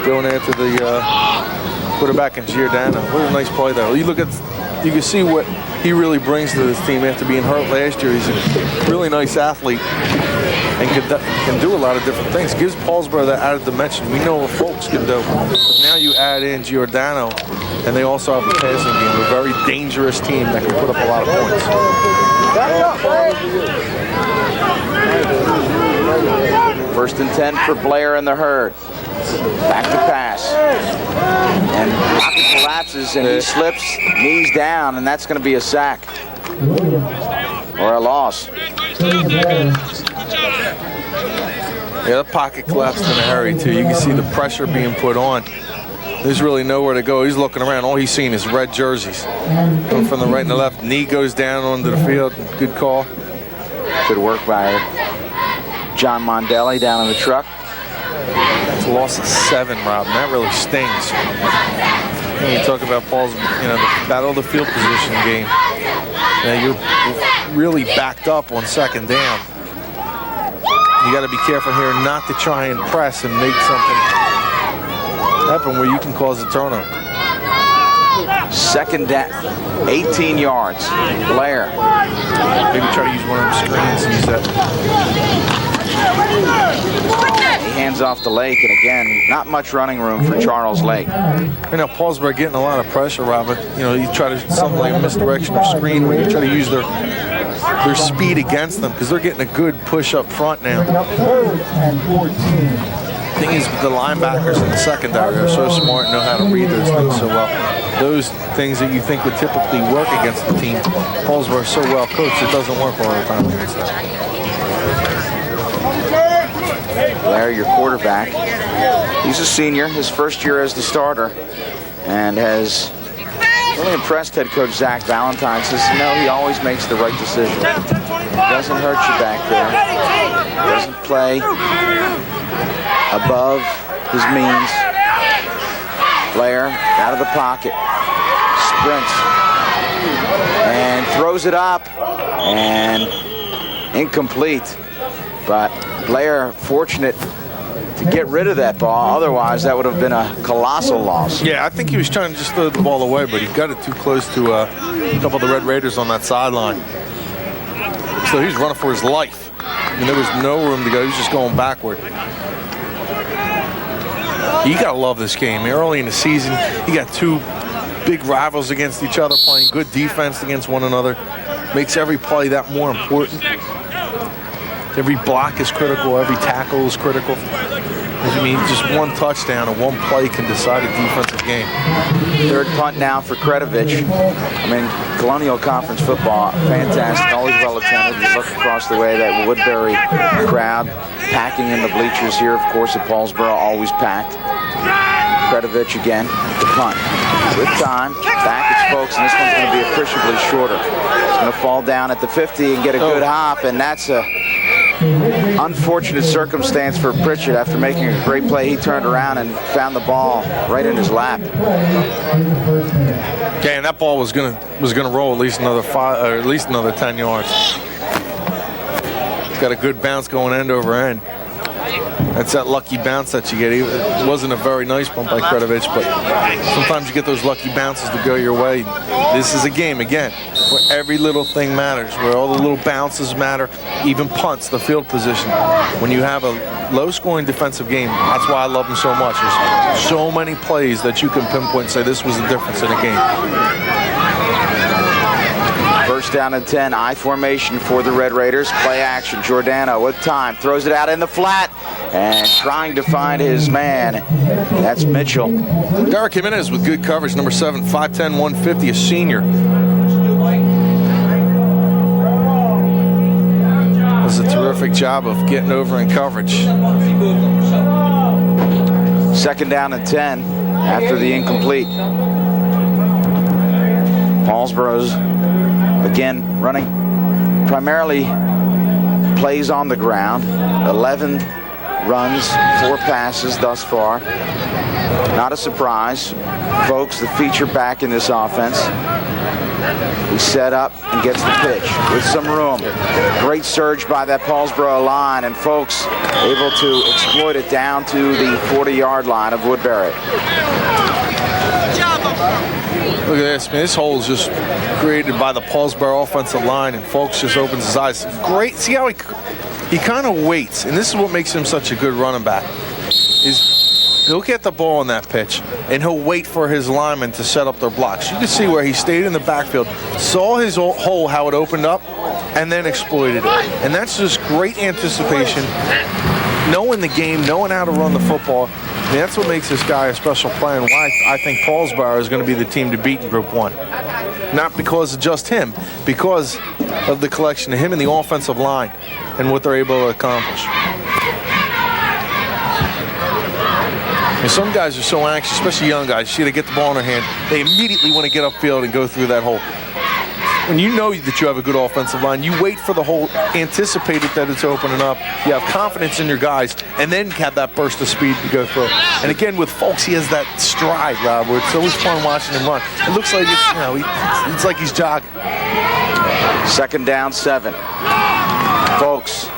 going after the quarterback in Giordano. What a nice play there. You can see what he really brings to this team after being hurt last year. He's a really nice athlete and can do a lot of different things. Gives Paulsboro that added dimension. We know what folks can do. But now you add in Giordano, and they also have a passing game. A very dangerous team that can put up a lot of points. 1st and 10 for Blair and the herd. Back to pass. And pocket collapses, and he slips, knees down, and that's going to be a sack. Or a loss. Yeah, the pocket collapsed in a hurry, too. You can see the pressure being put on. There's really nowhere to go. He's looking around. All he's seeing is red jerseys. Going from the right and the left. Knee goes down onto the field. Good call. Good work by John Mondelli down in the truck. It's a loss of 7, Robin. That really stings. And you talk about Paul's, the battle of the field position game. You're really backed up on 2nd down. You got to be careful here not to try and press and make something happen where you can cause a turnover. 2nd down, 18 yards. Blair. Maybe try to use one of them screens and use that. He hands off to Lake, and again, not much running room for Charles Lake. Paulsboro getting a lot of pressure, Robert. You try to something like a misdirection or screen where you try to use their speed against them, because they're getting a good push up front now. The thing is, the linebackers in the secondary are so smart and know how to read those things so well. Those things that you think would typically work against the team, Paulsboro is so well coached, it doesn't work all the time against them. Blair, your quarterback. He's a senior, his 1st year as the starter, and has really impressed head coach Zach Valentine. Says, he always makes the right decision. Doesn't hurt you back there. Doesn't play above his means. Blair out of the pocket. Sprints. and throws it up, and incomplete. But Blair fortunate to get rid of that ball. Otherwise, that would have been a colossal loss. Yeah, I think he was trying to just throw the ball away, but he got it too close to a couple of the Red Raiders on that sideline. So he was running for his life. I mean, there was no room to go. He was just going backward. You got to love this game. Early in the season, you got two big rivals against each other, playing good defense against one another. Makes every play that more important. Every block is critical. Every tackle is critical. I mean, just one touchdown or one play can decide a defensive game. Third punt now for Kretovich. I mean, Colonial Conference football, fantastic, always well attended. You look across the way, that Woodbury crowd packing in the bleachers here, of course, at Paulsboro, always packed. Kretovich again, the punt. With time, back it's folks, and this one's going to be appreciably shorter. It's going to fall down at the 50 and get a good hop, and that's a unfortunate circumstance for Pritchett. After making a great play, he turned around and found the ball right in his lap. Okay, and that ball was gonna roll at least another 5 or at least another 10 yards. It's got a good bounce going end over end. That's that lucky bounce that you get. It wasn't a very nice bump by Kretovich, but sometimes you get those lucky bounces to go your way. This is a game, again, where every little thing matters, where all the little bounces matter, even punts, the field position. When you have a low-scoring defensive game, that's why I love them so much. There's so many plays that you can pinpoint and say this was the difference in a game. First down and 10, I formation for the Red Raiders. Play action, Giordano with time, throws it out in the flat, and trying to find his man. That's Mitchell. Derek Jimenez with good coverage, number 7, 5'10", 150, a senior. Does a terrific job of getting over in coverage. Second down and 10 after the incomplete. Paulsboro's again running primarily plays on the ground. 11 runs, 4 passes thus far. Not a surprise. Folks, the feature back in this offense. He set up and gets the pitch with some room. Great surge by that Paulsboro line, and folks able to exploit it down to the 40-yard line of Woodbury. Look at this, man. This hole is just created by the Paulsboro offensive line, and folks just opens his eyes. Great. See how he kind of waits, and this is what makes him such a good running back. Is he'll get the ball on that pitch, and he'll wait for his linemen to set up their blocks. You can see where he stayed in the backfield, saw his hole, how it opened up, and then exploited it. And that's just great anticipation, knowing the game, knowing how to run the football. I mean, that's what makes this guy a special player, and why I think Paulsboro is going to be the team to beat in Group 1. Not because of just him, because of the collection of him and the offensive line and what they're able to accomplish. And some guys are so anxious, especially young guys. You see, they get the ball in their hand, they immediately want to get upfield and go through that hole. When you know that you have a good offensive line, you wait for the hole, anticipate it that it's opening up, you have confidence in your guys, and then have that burst of speed to go through. And again, with Folks, he has that stride, Rob, where it's always fun watching him run. It looks like it's, you know, it's like he's jogging. Second down, 7. Folks.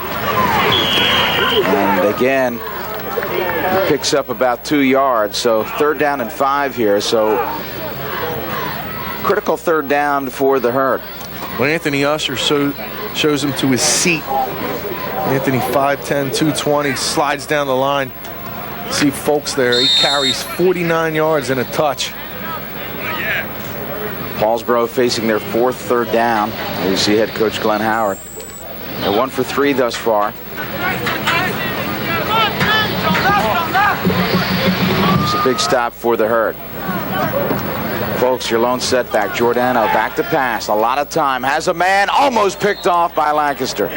And again, he picks up about 2 yards, so third down and 5 here. So critical third down for the Herd. When Anthony Usher shows him to his seat, Anthony 5'10", 220, slides down the line. See Folks there, he carries 49 yards and a touch. Paulsboro facing their 4th third down. You see head coach Glenn Howard. They're 1 for 3 thus far. It's a big stop for the Herd. Folks, your lone setback. Giordano back to pass. A lot of time. Has a man. Almost picked off by Lancaster.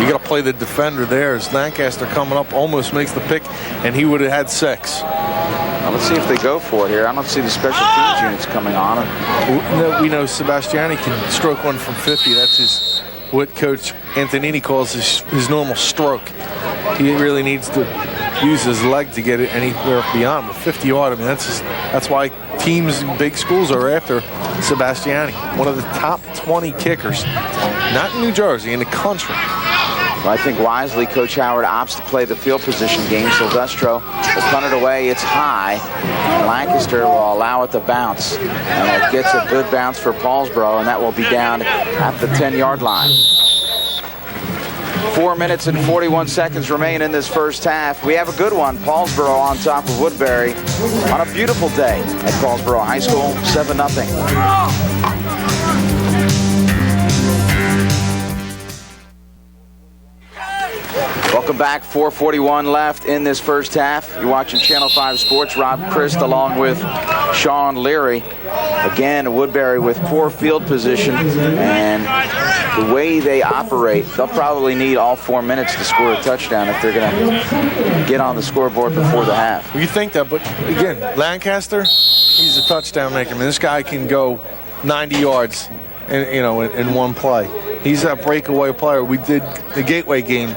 You got to play the defender there. As Lancaster coming up, almost makes the pick, and he would have had 6. Well, let's see if they go for it here. I don't see the special teams units coming on. We know Sebastiani can stroke one from 50. That's what Coach Antonini calls his normal stroke. He really needs to use his leg to get it anywhere beyond. But 50-yard, I mean, that's why teams, big schools are after Sebastiani, one of the top 20 kickers, not in New Jersey, in the country. Well, I think wisely, Coach Howard opts to play the field position game. Silvestro will punt it away. It's high. Lancaster will allow it to bounce. And it gets a good bounce for Paulsboro, and that will be down at the 10-yard line. 4 minutes and 41 seconds remain in this first half. We have a good one. Paulsboro on top of Woodbury on a beautiful day at Paulsboro High School, 7-0. Welcome back. 4:41 left in this first half. You're watching Channel 5 Sports. Rob Christ along with Shawn Leary. Again, Woodbury with poor field position, and the way they operate, they'll probably need all 4 minutes to score a touchdown if they're going to get on the scoreboard before the half. Well, you think that, but again, Lancaster, he's a touchdown maker. I mean, this guy can go 90 yards in one play. He's a breakaway player. We did the Gateway game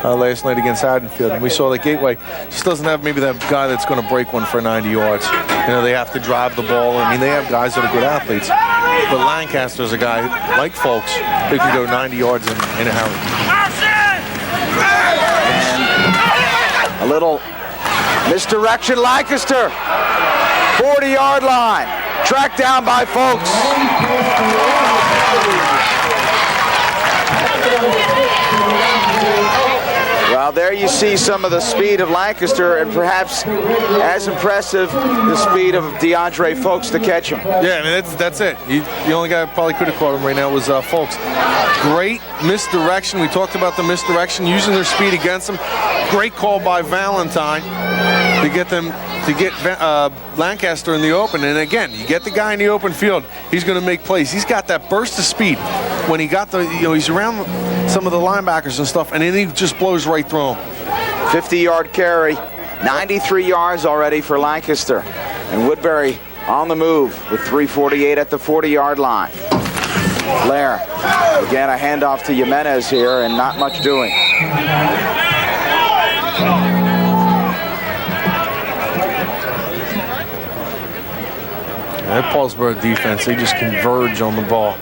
last night against Haddonfield, and we saw that Gateway just doesn't have maybe that guy that's going to break one for 90 yards. They have to drive the ball. I mean, they have guys that are good athletes, but Lancaster's a guy like Folks who can go 90 yards in a hurry. And a little misdirection. Lancaster, 40-yard line, tracked down by Folks. Well, there you see some of the speed of Lancaster, and perhaps as impressive the speed of DeAndre Folks to catch him. Yeah, I mean, that's it. The only guy who probably could have caught him right now was Folks. Great misdirection. We talked about the misdirection, using their speed against him. Great call by Valentine to get Lancaster in the open. And again, you get the guy in the open field, he's going to make plays. He's got that burst of speed when he got he's around some of the linebackers and stuff, and then he just blows right through them. 50-yard carry, 93 yards already for Lancaster. And Woodbury on the move with 3:48 at the 40-yard line. Blair, again, a handoff to Jimenez here, and not much doing. That Paulsboro defense, they just converge on the ball.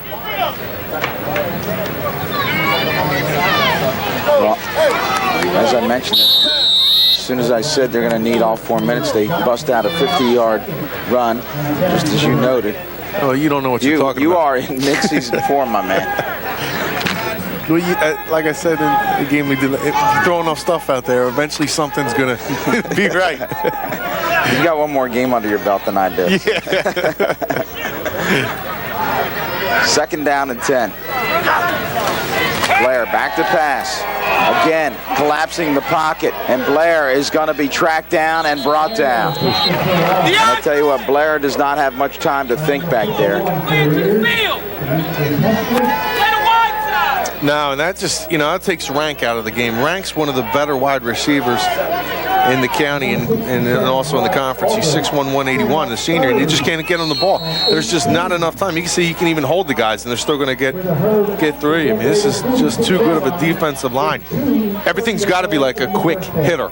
Well, as I mentioned, as soon as I said they're going to need all 4 minutes, they bust out a 50-yard run, just as you noted. Oh, you don't know what you're talking about. You are in mid-season form, my man. Well, like I said in the game we did, if you throw enough stuff out there, eventually something's going to be right. You got one more game under your belt than I did. Yeah. 2nd down and 10. Blair back to pass. Again, collapsing the pocket, and Blair is going to be tracked down and brought down. I'll tell you what, Blair does not have much time to think back there. No, and that just, that takes Rank out of the game. Rank's one of the better wide receivers in the county and also in the conference. He's 6'1", 181, the senior, and he just can't get on the ball. There's just not enough time. You can see he can even hold the guys, and they're still going to get through. I mean, this is just too good of a defensive line. Everything's got to be like a quick hitter.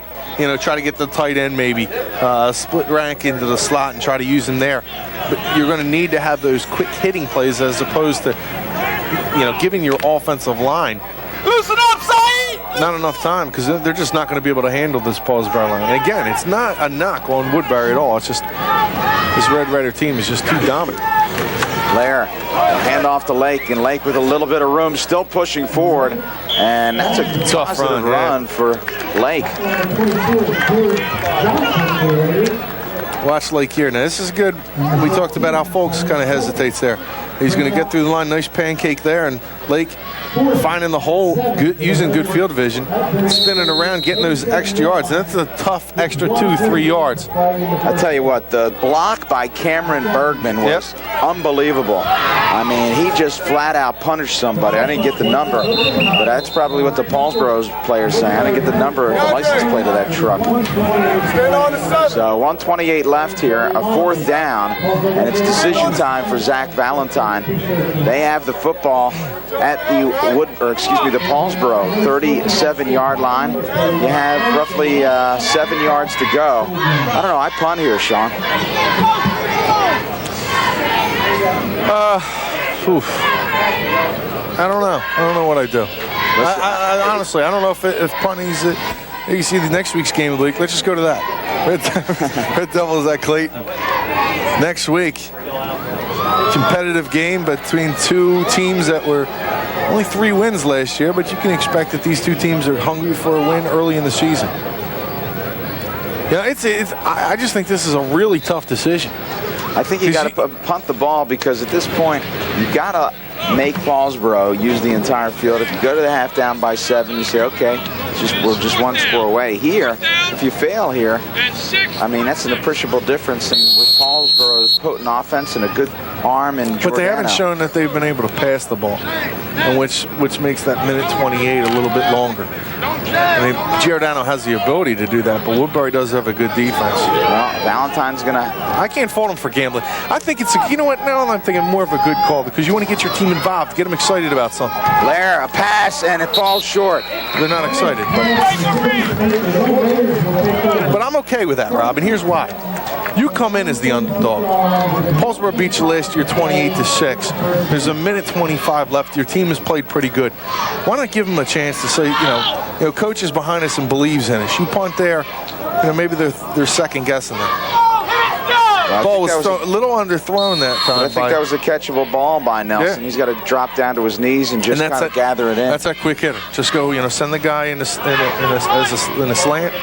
Try to get the tight end maybe, split Rank into the slot and try to use him there. But you're going to need to have those quick hitting plays as opposed to, giving your offensive line loosen up, Saeed! Not enough time, because they're just not going to be able to handle this Paulsboro line. And again, it's not a knock on Woodbury at all. It's just this Red Raider team is just too dominant. Blair, hand off to Lake, and Lake with a little bit of room, still pushing forward, and that's a tough positive run for Lake. Watch Lake here. Now, this is good. We talked about how Folks kind of hesitates there. He's going to get through the line. Nice pancake there, and Lake finding the hole, using good field vision, spinning around, getting those extra yards. And that's a tough extra 2-3 yards. I'll tell you what, the block by Cameron Bergman was unbelievable. I mean, he just flat out punished somebody. I didn't get the number, but that's probably what the Paulsboro's players say. I didn't get the number, the license plate of that truck. So 1:28 left here, a 4th down, and it's decision time for Zach Valentine. They have the football at the the Paulsboro 37-yard line. You have roughly 7 yards to go. I don't know, I punt here, Shawn. I don't know. I don't know what I do. I honestly, I don't know if punting's it. You see the next week's game of the week. Let's just go to that. Red Devils at Clayton next week. Competitive game between two teams that were only 3 wins last year, but you can expect that these two teams are hungry for a win early in the season. Yeah, I just think this is a really tough decision. I think you got to punt the ball because at this point you got to make Paulsboro use the entire field. If you go to the half down by 7, you say, okay, we're just 1 score away. Here, if you fail here, I mean, that's an appreciable difference. And with Paulsboro's potent offense and a good arm and but they haven't shown that they've been able to pass the ball, and which makes that minute 28 a little bit longer. I mean, Giordano has the ability to do that, but Woodbury does have a good defense. Well, Valentine's going to... I can't fault him for gambling. I think it's, you know what, now I'm thinking more of a good call because you want to get your team involved, get them excited about something. Blair, a pass, and it falls short. They're not excited. But I'm okay with that, Rob, and here's why. You come in as the underdog. Paulsboro beat you last year 28-6. There's a minute 25 left. Your team has played pretty good. Why not give them a chance to say, you know, coach is behind us and believes in us. You punt there, you know, maybe they're second guessing that. Well, ball was a little underthrown that time. I think that was a catchable ball by Nelson. Yeah. He's got to drop down to his knees and just kind of gather it in. That's a quick hitter. Just go, you know, send the guy in a slant,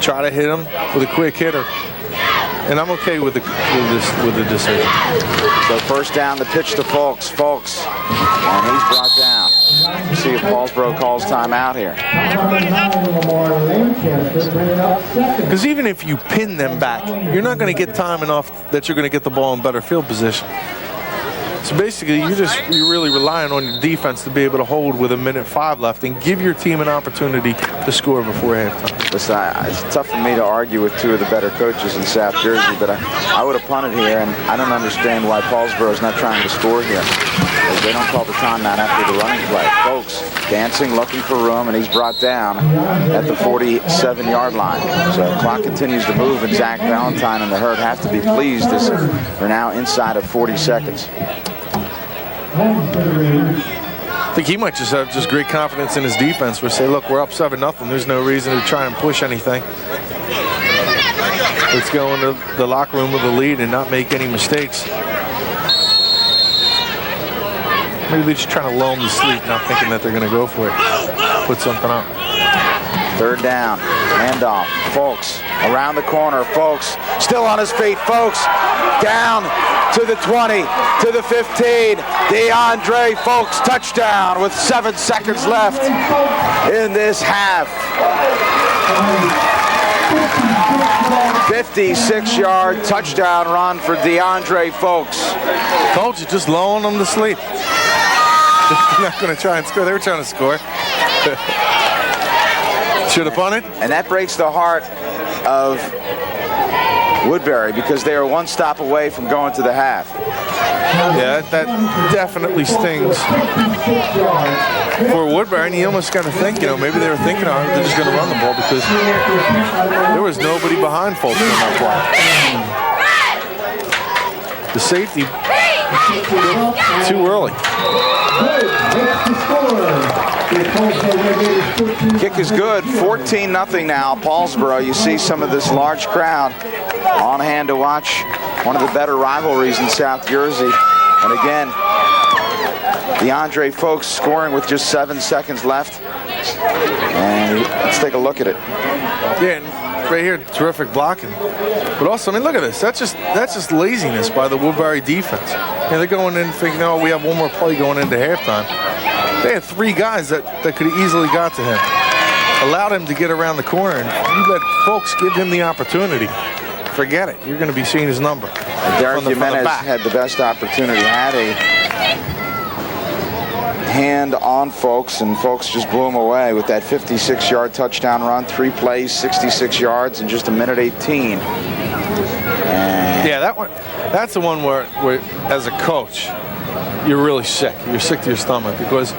try to hit him with a quick hitter. And I'm okay with the decision. So first down, the pitch to Folks, and he's brought down. We'll see if Paulsboro calls timeout here. Because even if you pin them back, you're not going to get time enough that you're going to get the ball in better field position. So basically, you're really relying on your defense to be able to hold with a minute 5 left and give your team an opportunity to score before halftime. Listen, it's tough for me to argue with 2 of the better coaches in South Jersey, but I would have punted here, and I don't understand why Paulsboro is not trying to score here. They don't call the timeout after the running play. Folks dancing, looking for room, and he's brought down at the 47-yard line. So the clock continues to move, and Zach Valentine and the Herd have to be pleased as they're now inside of 40 seconds. I think he might just have great confidence in his defense where say, look, we're up 7-0. There's no reason to try and push anything. Let's go into the locker room with a lead and not make any mistakes. Maybe they're just trying to lull them to sleep, not thinking that they're going to go for it. Put something up. 3rd down, handoff. Folks around the corner. Folks still on his feet. Folks down to the 20, to the 15. DeAndre Folks touchdown with 7 seconds left in this half. 56-yard touchdown run for DeAndre Folks. Told you, just lulling them to sleep. They're not going to try and score. They were trying to score. Should have punted. And that breaks the heart of Woodbury because they are 1 stop away from going to the half. Yeah, that definitely stings for Woodbury. And you almost got to think, you know, maybe they were thinking, oh, they're just going to run the ball because there was nobody behind Folks on that play. The safety too early. Kick is good. 14-0 now. Paulsboro. You see some of this large crowd on hand to watch one of the better rivalries in South Jersey. And again, DeAndre Folks scoring with just 7 seconds left. And let's take a look at it. Yeah, and right here, terrific blocking. But also, I mean, look at this. That's just laziness by the Woodbury defense. Yeah, they're going in thinking, oh, we have one more play going into halftime. They had 3 guys that could have easily got to him. Allowed him to get around the corner, and you let Folks give him the opportunity. Forget it. You're going to be seeing his number. Derek Jimenez had the best opportunity. Had a hand on Folks, and Folks just blew him away with that 56-yard touchdown run. 3 plays, 66 yards, in just a minute 18. Yeah, that's the one where as a coach, you're really sick. You're sick to your stomach because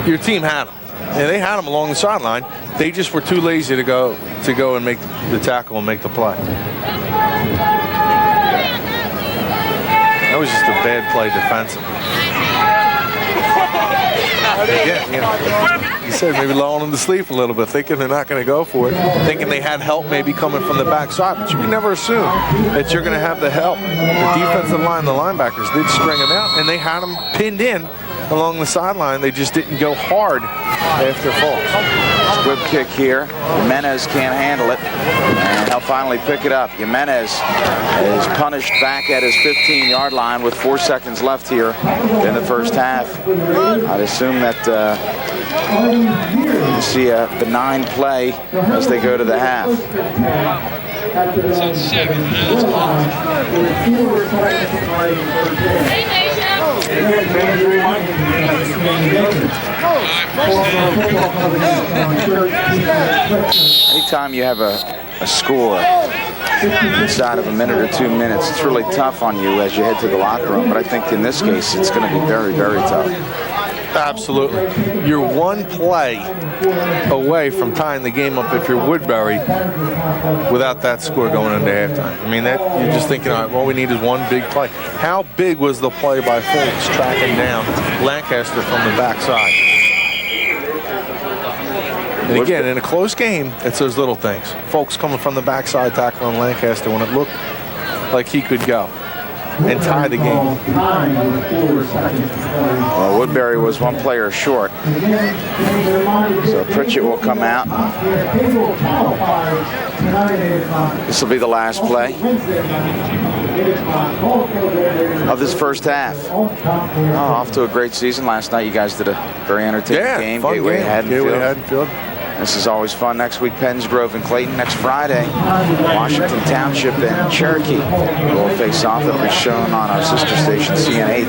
your team had them. And they had them along the sideline. They just were too lazy to go and make the tackle and make the play. That was just a bad play defensively. Yeah, you know, he said maybe lulling them to sleep a little bit, thinking they're not going to go for it, thinking they had help maybe coming from the backside. But you can never assume that you're going to have the help. The defensive line, the linebackers did string them out, and they had them pinned in along the sideline. They just didn't go hard after falls. Squib kick here. Jimenez can't handle it, and he'll finally pick it up. Jimenez is punished back at his 15-yard line with 4 seconds left here in the first half. I'd assume that you see a benign play as they go to the half. Anytime you have a score inside of a minute or 2 minutes, it's really tough on you as you head to the locker room. But I think in this case, it's going to be very, very tough. Absolutely. You're one play away from tying the game up if you're Woodbury without that score going into halftime. I mean, that you're just thinking, all right, all we need is one big play. How big was the play by Folks tracking down Lancaster from the backside? And again, in a close game, it's those little things. Folks coming from the backside tackling Lancaster when it looked like he could go and tie the game. Well, Woodbury was one player short. So Pritchett will come out. This will be the last play of this first half. Off to a great season last night. You guys did a very entertaining game. Fun Gateway game. Haddonfield. This is always fun. Next week, Penns Grove and Clayton. Next Friday, Washington Township and Cherokee will face off. It'll be shown on our sister station, CN8.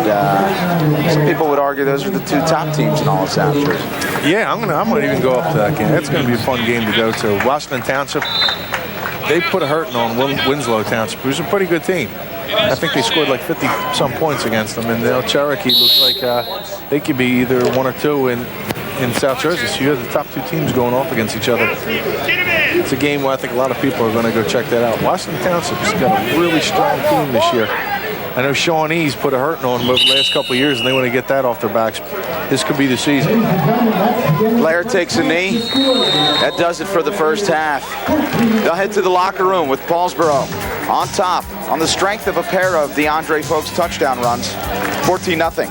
And some people would argue those are the two top teams in all of South Jersey. Yeah, I'm gonna even go up to that game. That's going to be a fun game to go to. Washington Township, they put a hurting on Winslow Township, who's a pretty good team. I think they scored like 50-some points against them. And now Cherokee looks like they could be either 1 or 2 in South Jersey. So you have the top 2 teams going off against each other. It's a game where I think a lot of people are going to go check that out. Washington Township's got a really strong team this year. I know Shawn put a hurting on them over the last couple of years, and they want to get that off their backs. This could be the season. Player takes a knee. That does it for the first half. They'll head to the locker room with Paulsboro on top on the strength of a pair of DeAndre Folks touchdown runs. 14-0.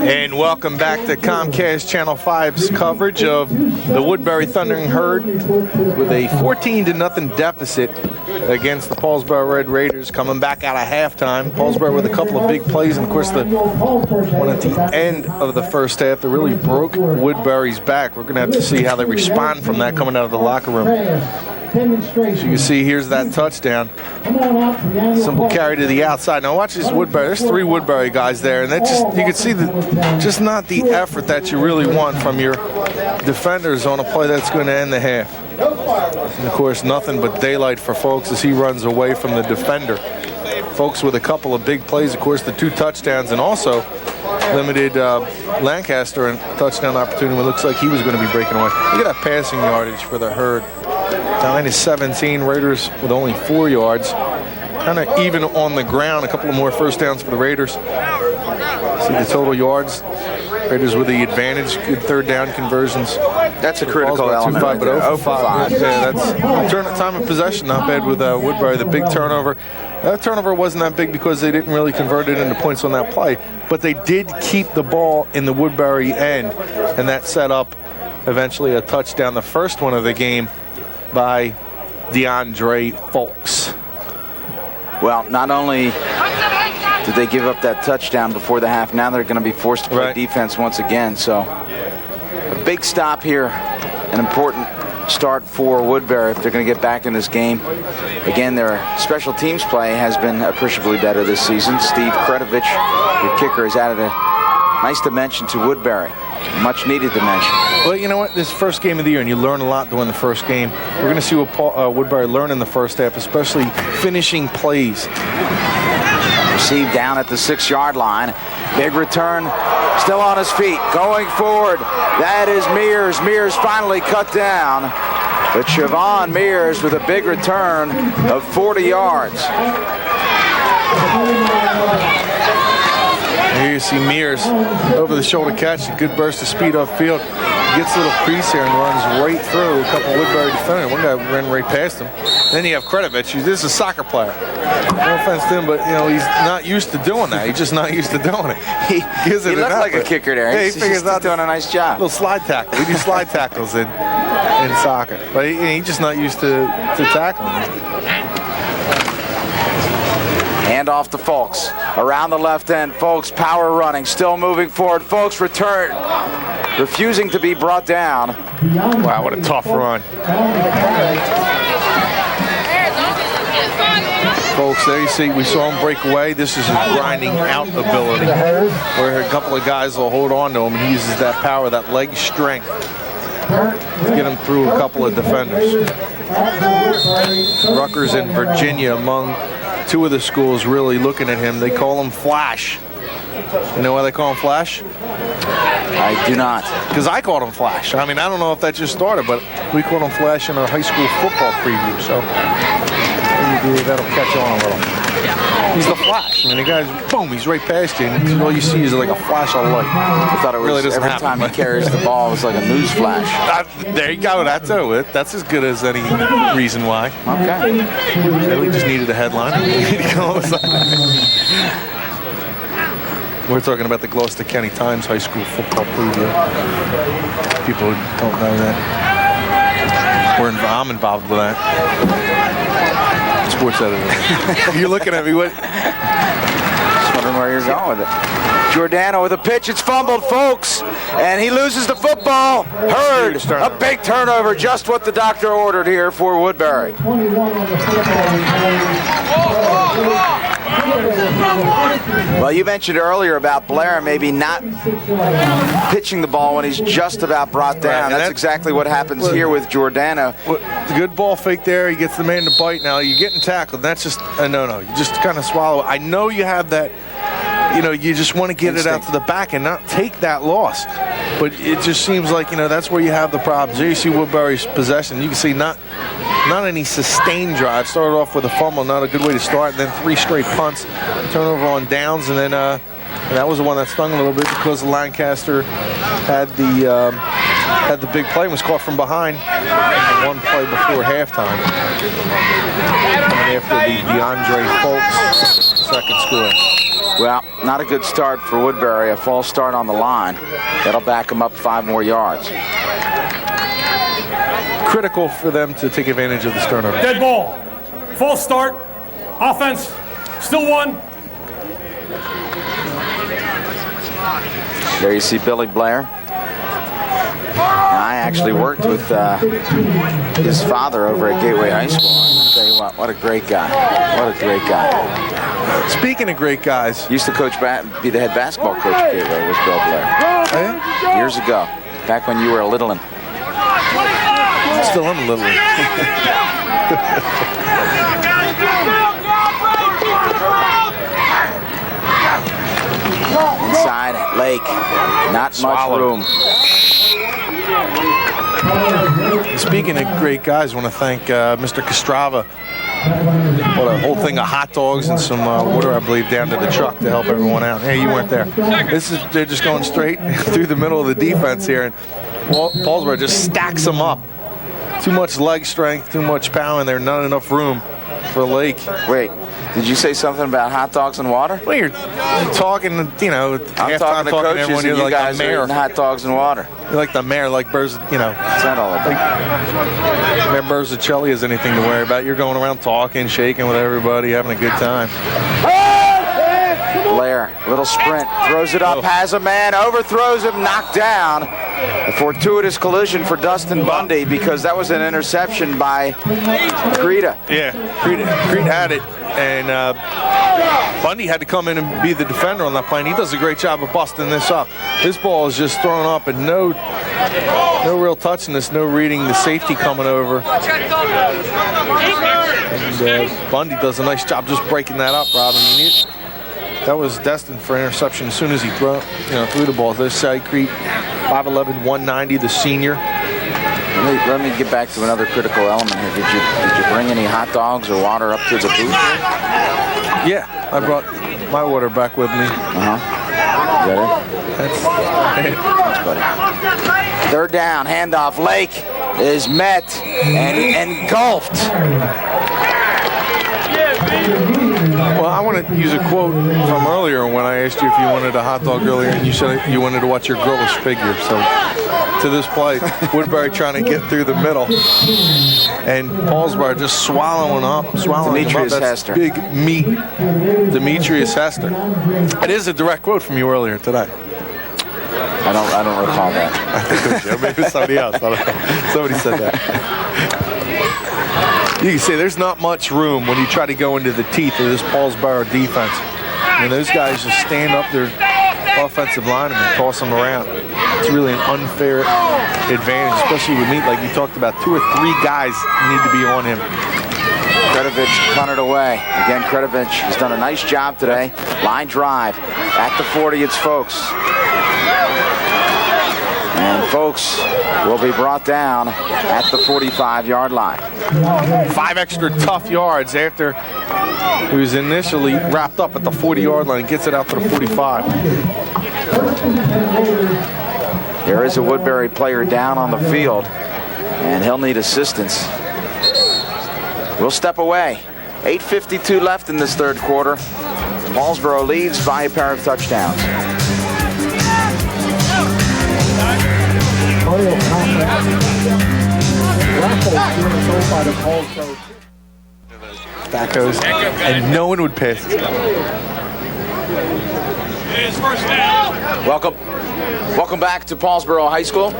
And welcome back to Comcast Channel 5's coverage of the Woodbury Thundering Herd with a 14-0 deficit against the Paulsboro Red Raiders, coming back out of halftime. Paulsboro with a couple of big plays, and of course the one at the end of the first half that really broke Woodbury's back. We're going to have to see how they respond from that coming out of the locker room. So you can see here's that touchdown. Simple carry to the outside. Now watch this Woodbury. There's 3 Woodbury guys there, and that you can see just not the effort that you really want from your defenders on a play that's going to end the half. And of course, nothing but daylight for Folks as he runs away from the defender. Folks with a couple of big plays, of course, the 2 touchdowns, and also limited Lancaster and touchdown opportunity. It looks like he was going to be breaking away. Look at that passing yardage for the Herd. Down to 17, Raiders with only 4 yards. Kind of even on the ground. A couple of more first downs for the Raiders. See the total yards. Raiders with the advantage. Good third down conversions. That's a critical element. 2-5, but 0 for 5. Yeah, that's time of possession. Not bad with Woodbury. The big turnover. That turnover wasn't that big because they didn't really convert it into points on that play. But they did keep the ball in the Woodbury end. And that set up eventually a touchdown. The first one of the game by DeAndre Folks. Well, not only did they give up that touchdown before the half, now they're going to be forced to play defense once again. So a big stop here, an important start for Woodbury if they're going to get back in this game. Again, their special teams play has been appreciably better this season. Steve Kredovich, your kicker, has added a nice dimension to Woodbury. Much needed dimension. Well, you know what? This first game of the year, and you learn a lot during the first game. We're going to see what Woodbury learn in the first half, especially finishing plays. Received down at the 6-yard line. Big return, still on his feet, going forward. That is Mears. Mears finally cut down. But Siobhan Mears with a big return of 40 yards. Here you see Mears over the shoulder catch, a good burst of speed upfield. Gets a little crease here and runs right through a couple Woodbury defenders. One guy ran right past him. Then you have Kredovich. This is a soccer player. No offense to him, but he's not used to doing that. He's just not used to doing it. He looks like a kicker there. Yeah, he figures out doing a nice job. Little slide tackle. We do slide tackles in soccer, but he's just not used to tackling. Hand off to Folks. Around the left end, Folks power running, still moving forward. Folks return, refusing to be brought down. Wow, what a tough run. Folks, there you see, we saw him break away. This is his grinding out ability, where a couple of guys will hold on to him, and he uses that power, that leg strength, to get him through a couple of defenders. Rutgers and Virginia, among two of the schools really looking at him. They call him Flash. You know why they call him Flash? I do not. Because I called him Flash. I mean, I don't know if that just started, but we called him Flash in our high school football preview, so maybe that'll catch on a little. He's the Flash. I mean, the guy's, boom, he's right past you, and all you see is like a flash of light. I thought it was really every time he carries the ball, it was like a news flash. There you go. That's it. That's as good as any reason why. Okay. Really just needed a headline. We're talking about the Gloucester County Times High School football preview. People don't know that. I'm involved with that. Sports editor. You're looking at me. What? Just wondering where you're going with it. Giordano with a pitch. It's fumbled, folks. And he loses the football. Hurd, a big turnover. Just what the doctor ordered here for Woodbury. Well, you mentioned earlier about Blair maybe not pitching the ball when he's just about brought down. That's exactly what happens here with Giordano. Good ball fake there. He gets the man to bite. Now you're getting tackled. That's just a no-no. You just kind of swallow it. I know you have that. You just want to get it out to the back and not take that loss. But it just seems like, that's where you have the problems. There you see Woodbury's possession. You can see not any sustained drive. Started off with a fumble, not a good way to start. And then 3 straight punts, turnover on downs. And then that was the one that stung a little bit because Lancaster had the big play and was caught from behind. One play before halftime. Coming after the DeAndre Folks second score. Well, not a good start for Woodbury. A false start on the line. That'll back them up 5 more yards. Critical for them to take advantage of this turnover. Dead ball. False start. Offense. Still 1. There you see Billy Blair. I actually worked with his father over at Gateway High School. I'll tell you what a great guy. What a great guy. Speaking of great guys. Used to be the head basketball coach at Gateway, was Bill Blair. Oh, yeah? Years ago, back when you were a littleman. Still am a littleman. Inside Lake, not much room. Speaking of great guys, I want to thank Mr. Castrava. What a whole thing of hot dogs and some water, I believe, down to the truck to help everyone out. Hey, you weren't there. They're just going straight through the middle of the defense here, and Paulsboro just stacks them up. Too much leg strength, too much power, and there's not enough room for Lake. Wait, Did you say something about hot dogs and water? Well, you're talking, you know, I'm talking to coaches, and you guys are eating hot dogs and water. You're like the mayor, like What's that all about? Mayor Berzacelli has anything to worry about. You're going around talking, shaking with everybody, having a good time. Blair, little sprint, throws it up, has a man, overthrows him, knocked down. A fortuitous collision for Dustin Bundy because that was an interception by Creta. Yeah, Creta had it, and Bundy had to come in and be the defender on that play, and he does a great job of busting this up. This ball is just thrown up, and no real touch in this, no reading the safety coming over. And Bundy does a nice job just breaking that up, Rob. I mean, that was destined for interception as soon as he threw the ball. This side, Crete, 5'11", 190, the senior. Let me get back to another critical element here. Did you bring any hot dogs or water up to the booth? Yeah, I brought my water back with me. Ready? Thanks, buddy. Third down, handoff. Lake is met and engulfed. Well, I want to use a quote from earlier when I asked you if you wanted a hot dog earlier, and you said you wanted to watch your girlish figure. So, to this play, Woodbury trying to get through the middle, and Paulsboro just swallowing Demetrius him up. That's Hester. Big meat, Demetrius Hester. It is a direct quote from you earlier today. I don't recall that. I think it was you. Maybe it was somebody else. I don't know. Somebody said that. You can see there's not much room when you try to go into the teeth of this Paulsboro defense. And those guys just stand up their offensive linemen and toss them around. It's really an unfair advantage, especially with meat like you talked about. 2 or 3 guys need to be on him. Kretovich punted away. Again, Kretovich has done a nice job today. Line drive. At the 40, it's Folks. And Folks will be brought down at the 45-yard line. 5 extra tough yards after he was initially wrapped up at the 40-yard line. Gets it out to the 45. There is a Woodbury player down on the field, and he'll need assistance. We'll step away. 8:52 left in this third quarter. Paulsboro leads by a pair of touchdowns. Tacos, and no one would pass this guy. Welcome back to Paulsboro High School.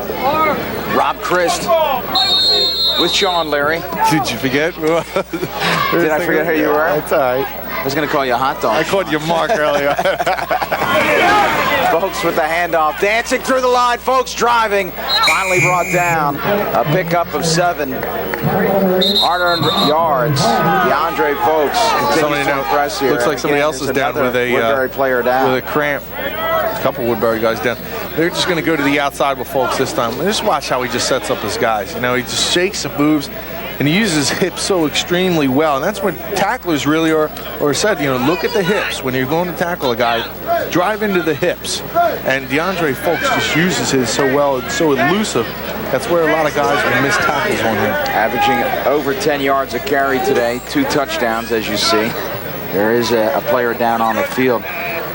Rob Christ with Shawn, Leary. Did you forget? Did I forget who you were? That's all right. I was going to call you a hot dog. I called you Mark earlier. Folks with the handoff, dancing through the line. Folks driving, finally brought down. A pickup of 7 hard-earned yards. DeAndre Folks continues to impress here. Looks like somebody else is down with a Woodbury player down. with a cramp. A couple Woodbury guys down. They're just going to go to the outside with Folks this time. Just watch how he just sets up his guys. You know, he just shakes and moves. And he uses his hips so extremely well. And that's what tacklers really are said, look at the hips. When you're going to tackle a guy, drive into the hips. And DeAndre Folks just uses his so well. It's so elusive. That's where a lot of guys will miss tackles on him. Averaging over 10 yards a carry today. 2 touchdowns, as you see. There is a player down on the field.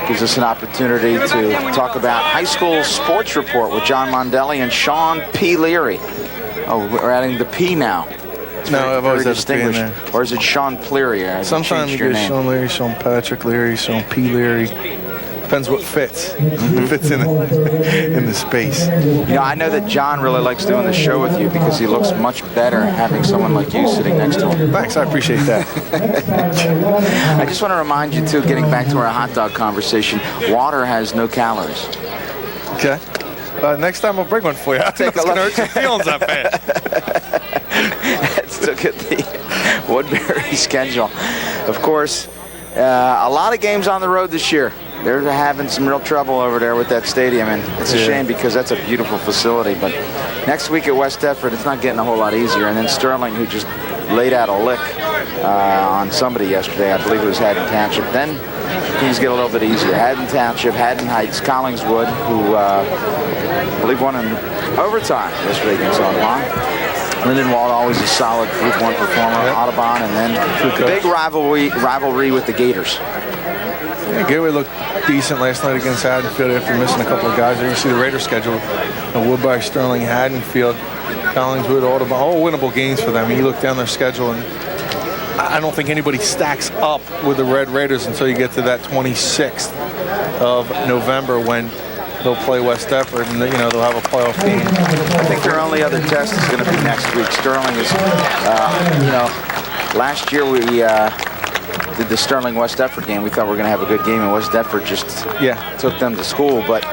Gives us an opportunity to talk about high school sports report with John Mondelli and Shawn P. Leary. Oh, we're adding the P now. No, I've always had to be in there. Or is it Shawn Pleary? Sometimes you get Shawn Leary, Shawn Patrick Leary, Shawn P. Leary. Depends what fits. Fits in the space. I know that John really likes doing the show with you because he looks much better having someone like you sitting next to him. Thanks, I appreciate that. I just want to remind you, too, getting back to our hot dog conversation, water has no calories. Okay. Next time I'll bring one for you. Take a look. It's going to hurt your feelings that bad. Let's look at the Woodbury schedule. Of course, a lot of games on the road this year. They're having some real trouble over there with that stadium, and it's a shame because that's a beautiful facility. But next week at West Deptford, it's not getting a whole lot easier. And then Sterling, who just laid out a lick on somebody yesterday, I believe it was Haddon Township. Then things get a little bit easier. Haddon Township, Haddon Heights, Collingswood, who I believe won in overtime yesterday against Ottawa. Lindenwald always a solid Group 1 performer. Yep. Audubon, and then the big rivalry with the Gators. Yeah, Gateway looked decent last night against Haddonfield after missing a couple of guys. There you see the Raiders schedule. Woodbury, Sterling, Haddonfield, Collingswood, Audubon, all winnable games for them. You look down their schedule, and I don't think anybody stacks up with the Red Raiders until you get to that 26th of November when they'll play West Deptford, and they'll have a playoff game. I think their only other test is going to be next week. Sterling is, last year we did the Sterling West Deptford game. We thought we were going to have a good game, and West Deptford just took them to school. But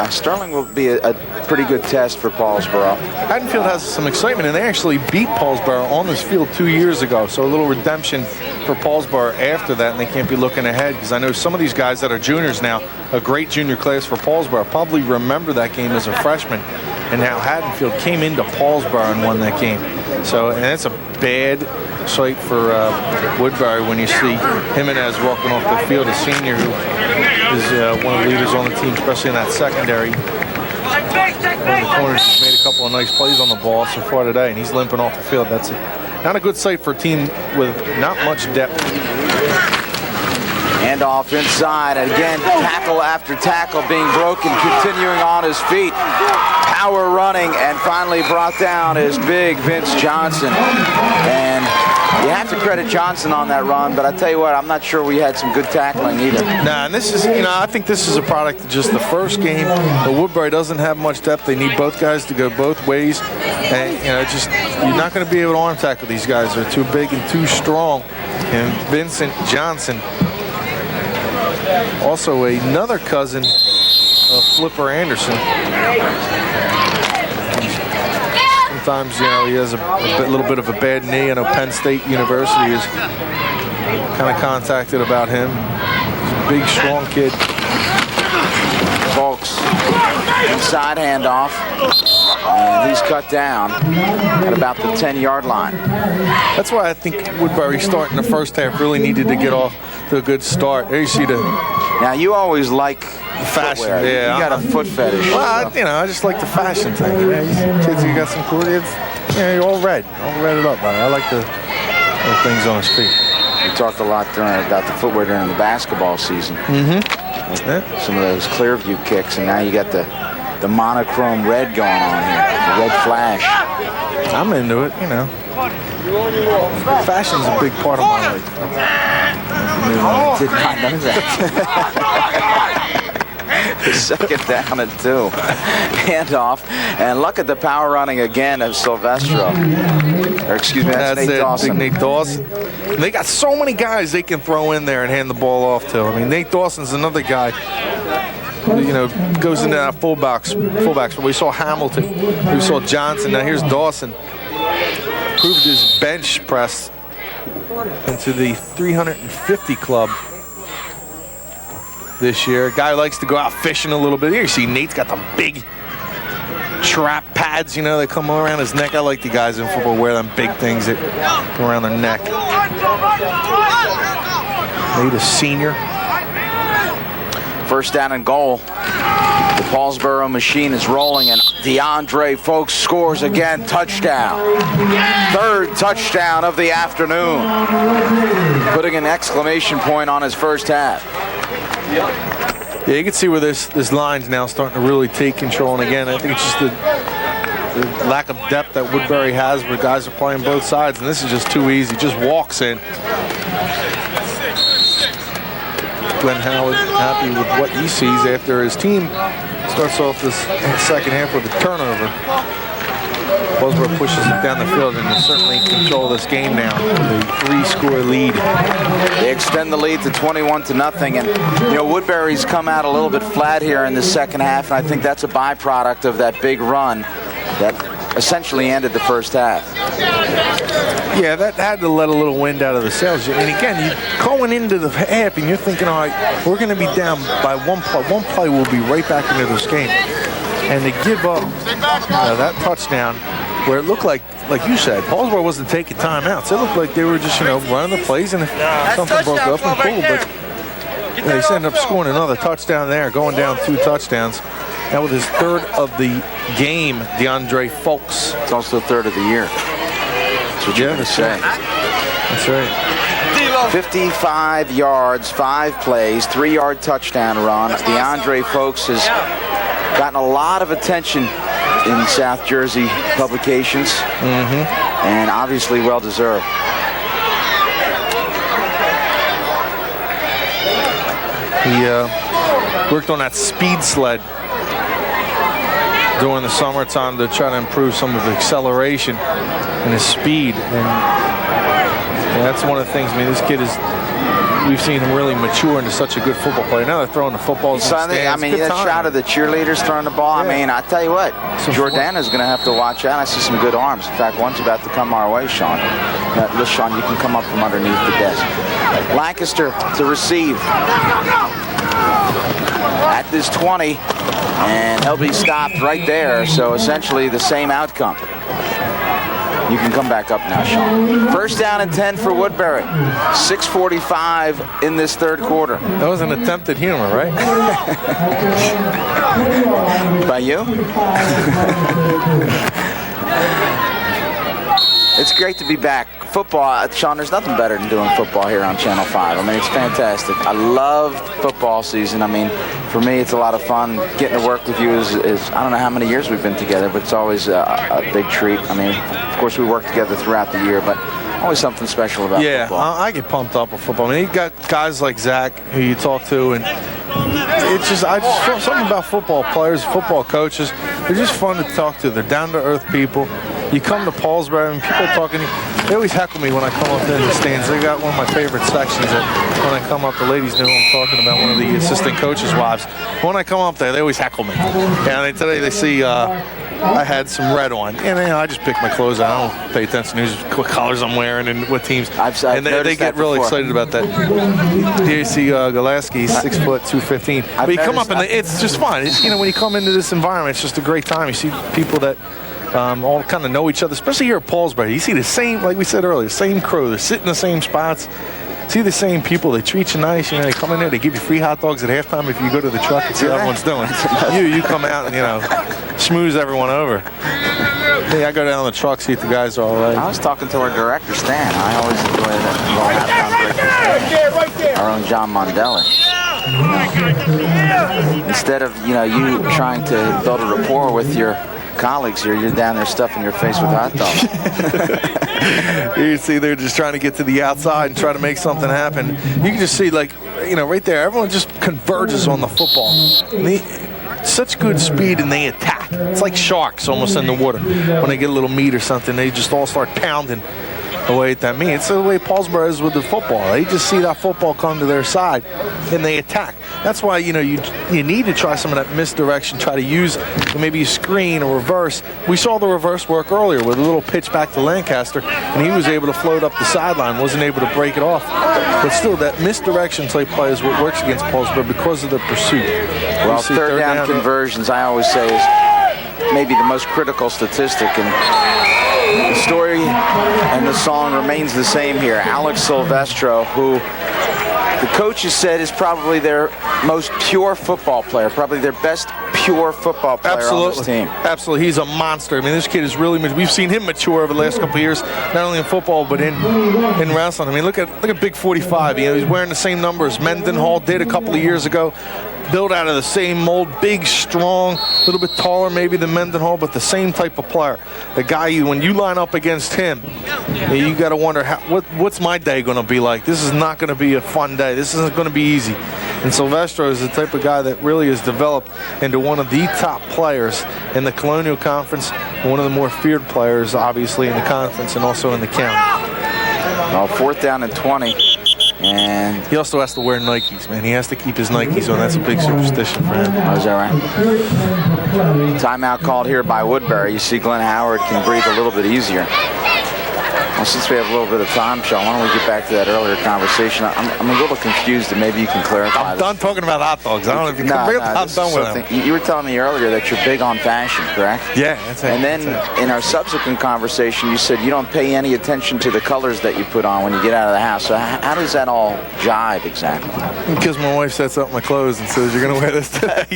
Sterling will be a pretty good test for Paulsboro. Haddonfield has some excitement, and they actually beat Paulsboro on this field 2 years ago. So a little redemption for Paulsboro after that, and they can't be looking ahead, because I know some of these guys that are juniors now, a great junior class for Paulsboro, probably remember that game as a freshman, and how Haddonfield came into Paulsboro and won that game. So, and it's a bad sight for Woodbury when you see Jimenez walking off the field, a senior who is one of the leaders on the team, especially in that secondary. One of the corners has made a couple of nice plays on the ball so far today, and he's limping off the field. That's not a good sight for a team with not much depth. And off inside, and again, tackle after tackle being broken, continuing on his feet. Power running, and finally brought down is big Vince Johnson. And you have to credit Johnson on that run, but I tell you what, I'm not sure we had some good tackling either. Nah, and this is, I think this is a product of just the first game. The Woodbury doesn't have much depth. They need both guys to go both ways. And, you're not going to be able to arm tackle these guys. They're too big and too strong. And Vincent Johnson, also another cousin of Flipper Anderson. Sometimes, he has a little bit of a bad knee. I know Penn State University is kind of contacted about him. He's a big, strong kid. Folks, inside handoff, and he's cut down at about the 10-yard line. That's why I think Woodbury starting the first half really needed to get off to a good start. There you see the... Now, you always like fashion, footwear. yeah. You got a foot fetish. Well, I just like the fashion thing. Kids, you got some cool kids. You're all red it up. I like the little things on his feet. We talked a lot about the footwear during the basketball season. Some of those Clearview kicks, and now you got the monochrome red going on here, the red flash. I'm into it, Fashion's a big part of my life. Did not know that. Second down and 2. Handoff, and look at the power running again of Silvestro. Or excuse me, that's Nate Dawson. Big Nate Dawson. And they got so many guys they can throw in there and hand the ball off to. I mean, Nate Dawson's another guy who, goes into that fullbacks. But we saw Hamilton, we saw Johnson. Now here's Dawson. Proved his bench press into the 350 club this year. A guy who likes to go out fishing a little bit. Here you see Nate's got the big trap pads, that come around his neck. I like the guys in football wear them big things that go around their neck. Nate, a senior. First down and goal. The Paulsboro machine is rolling, and DeAndre Folks scores again. Touchdown. Third touchdown of the afternoon. Putting an exclamation point on his first half. Yeah, you can see where this line's now starting to really take control. And again, I think it's just the lack of depth that Woodbury has where guys are playing both sides. And this is just too easy. Just walks in. Glenn Howard happy with what he sees after his team starts off this second half with a turnover. Paulsboro pushes it down the field and is certainly in control of this game now with a 3-score lead. They extend the lead to 21-0, and Woodbury's come out a little bit flat here in the second half, and I think that's a byproduct of that big run that essentially ended the first half. Yeah, that had to let a little wind out of the sails. And again, you're going into the half and you're thinking, all right, we're going to be down by one play. One play, we'll be right back into this game. And to give up that touchdown where it looked like you said, Paulsboro wasn't taking timeouts. It looked like they were just, running the plays, and if something broke up, and cool. But they ended up scoring another touchdown there, going down 2 touchdowns. Now with his third of the game, DeAndre Folks. It's also third of the year. what you're going to say. That's right. 55 yards, 5 plays, 3-yard touchdown run. DeAndre Folks has gotten a lot of attention in South Jersey publications, and obviously well-deserved. He worked on that speed sled during the summertime to try to improve some of the acceleration and his speed. And that's one of the things. I mean, this kid is. We've seen him really mature into such a good football player. Now they're throwing the footballs. So I mean, that shot of the cheerleaders throwing the ball. Yeah. I mean, I tell you what, Jordana's going to have to watch out. I see some good arms. In fact, one's about to come our way, Shawn. Listen, Shawn, you can come up from underneath the desk. Lancaster to receive at this 20, and he'll be stopped right there. So essentially the same outcome. You can come back up now, Shawn. First down and 10 for Woodbury. 6:45 in this third quarter. That was an attempt at humor, right? By you? It's great to be back. Football, Shawn, there's nothing better than doing football here on Channel 5. I mean, it's fantastic. I love football season. I mean, for me, it's a lot of fun. Getting to work with you is I don't know how many years we've been together, but it's always a big treat. I mean, of course, we work together throughout the year, but always something special about football. Yeah, I get pumped up with football. I mean, you got guys like Zach who you talk to, and it's just, I just feel something about football players, football coaches. They're just fun to talk to. They're down-to-earth people. You come to Paulsboro and people are talking. They always heckle me when I come up there in the stands. They got one of my favorite sections that when I come up, the ladies know I'm talking about, one of the assistant coaches' wives. When I come up there, they always heckle me. And today they see I had some red on. And I just pick my clothes out. I don't pay attention to what colors I'm wearing and what teams. I've they get really excited about that. Here you see Golaski, 6 foot, 215. But you come up and it's just fun. It's, when you come into this environment, it's just a great time. You see people that all kind of know each other, especially here at Paulsboro. You see the same, like we said earlier, same crew. They sit in the same spots. See the same people. They treat you nice. They come in there. They give you free hot dogs at halftime if you go to the truck and see how everyone's doing. You come out and schmooze everyone over. Hey, I go down the truck, see if the guys are all right. I was talking to our director, Stan. I always enjoy that. Right there. Our own John Mondelli. Instead of you trying to build a rapport with your colleagues here, you're down there stuffing your face with hot dogs. You see, they're just trying to get to the outside and try to make something happen. You can just see, right there, everyone just converges on the football. Such good speed, and they attack. It's like sharks almost in the water. When they get a little meat or something, they just all start pounding away at that meat. It's the way Paulsboro is with the football. They just see that football come to their side, and they attack. That's why, you need to try some of that misdirection, try to use maybe a screen or reverse. We saw the reverse work earlier with a little pitch back to Lancaster, and he was able to float up the sideline, wasn't able to break it off. But still, that misdirection type play is what works against Paulsboro because of the pursuit. Well, third down conversions, I always say, is maybe the most critical statistic. And the story and the song remains the same here. Alex Silvestro, who the coaches said is probably their most pure football player, probably their best pure football player on this team. Absolutely. He's a monster. I mean, this kid is really, we've seen him mature over the last couple of years, not only in football, but in wrestling. I mean, look at Big 45. He's wearing the same number as Mendenhall did a couple of years ago. Built out of the same mold, big, strong, a little bit taller maybe than Mendenhall, but the same type of player. The guy, when you line up against him, you got to wonder, what's my day going to be like? This is not going to be a fun day. This isn't going to be easy. And Silvestro is the type of guy that really has developed into one of the top players in the Colonial Conference, and one of the more feared players, obviously, in the conference and also in the county. Well, 4th down and 20. And he also has to wear Nikes, man. He has to keep his Nikes on. That's a big superstition for him. Oh, is that right? Timeout called here by Woodbury. You see Glenn Howard can breathe a little bit easier. Well, since we have a little bit of time, Shawn, why don't we get back to that earlier conversation? I'm a little confused, and maybe you can clarify. I'm done talking about hot dogs. I don't know if you can bring up. I'm done with them. You were telling me earlier that you're big on fashion, correct? Yeah, that's it. And then in our subsequent conversation, you said you don't pay any attention to the colors that you put on when you get out of the house. So how does that all jive exactly? Because my wife sets up my clothes and says, you're going to wear this today.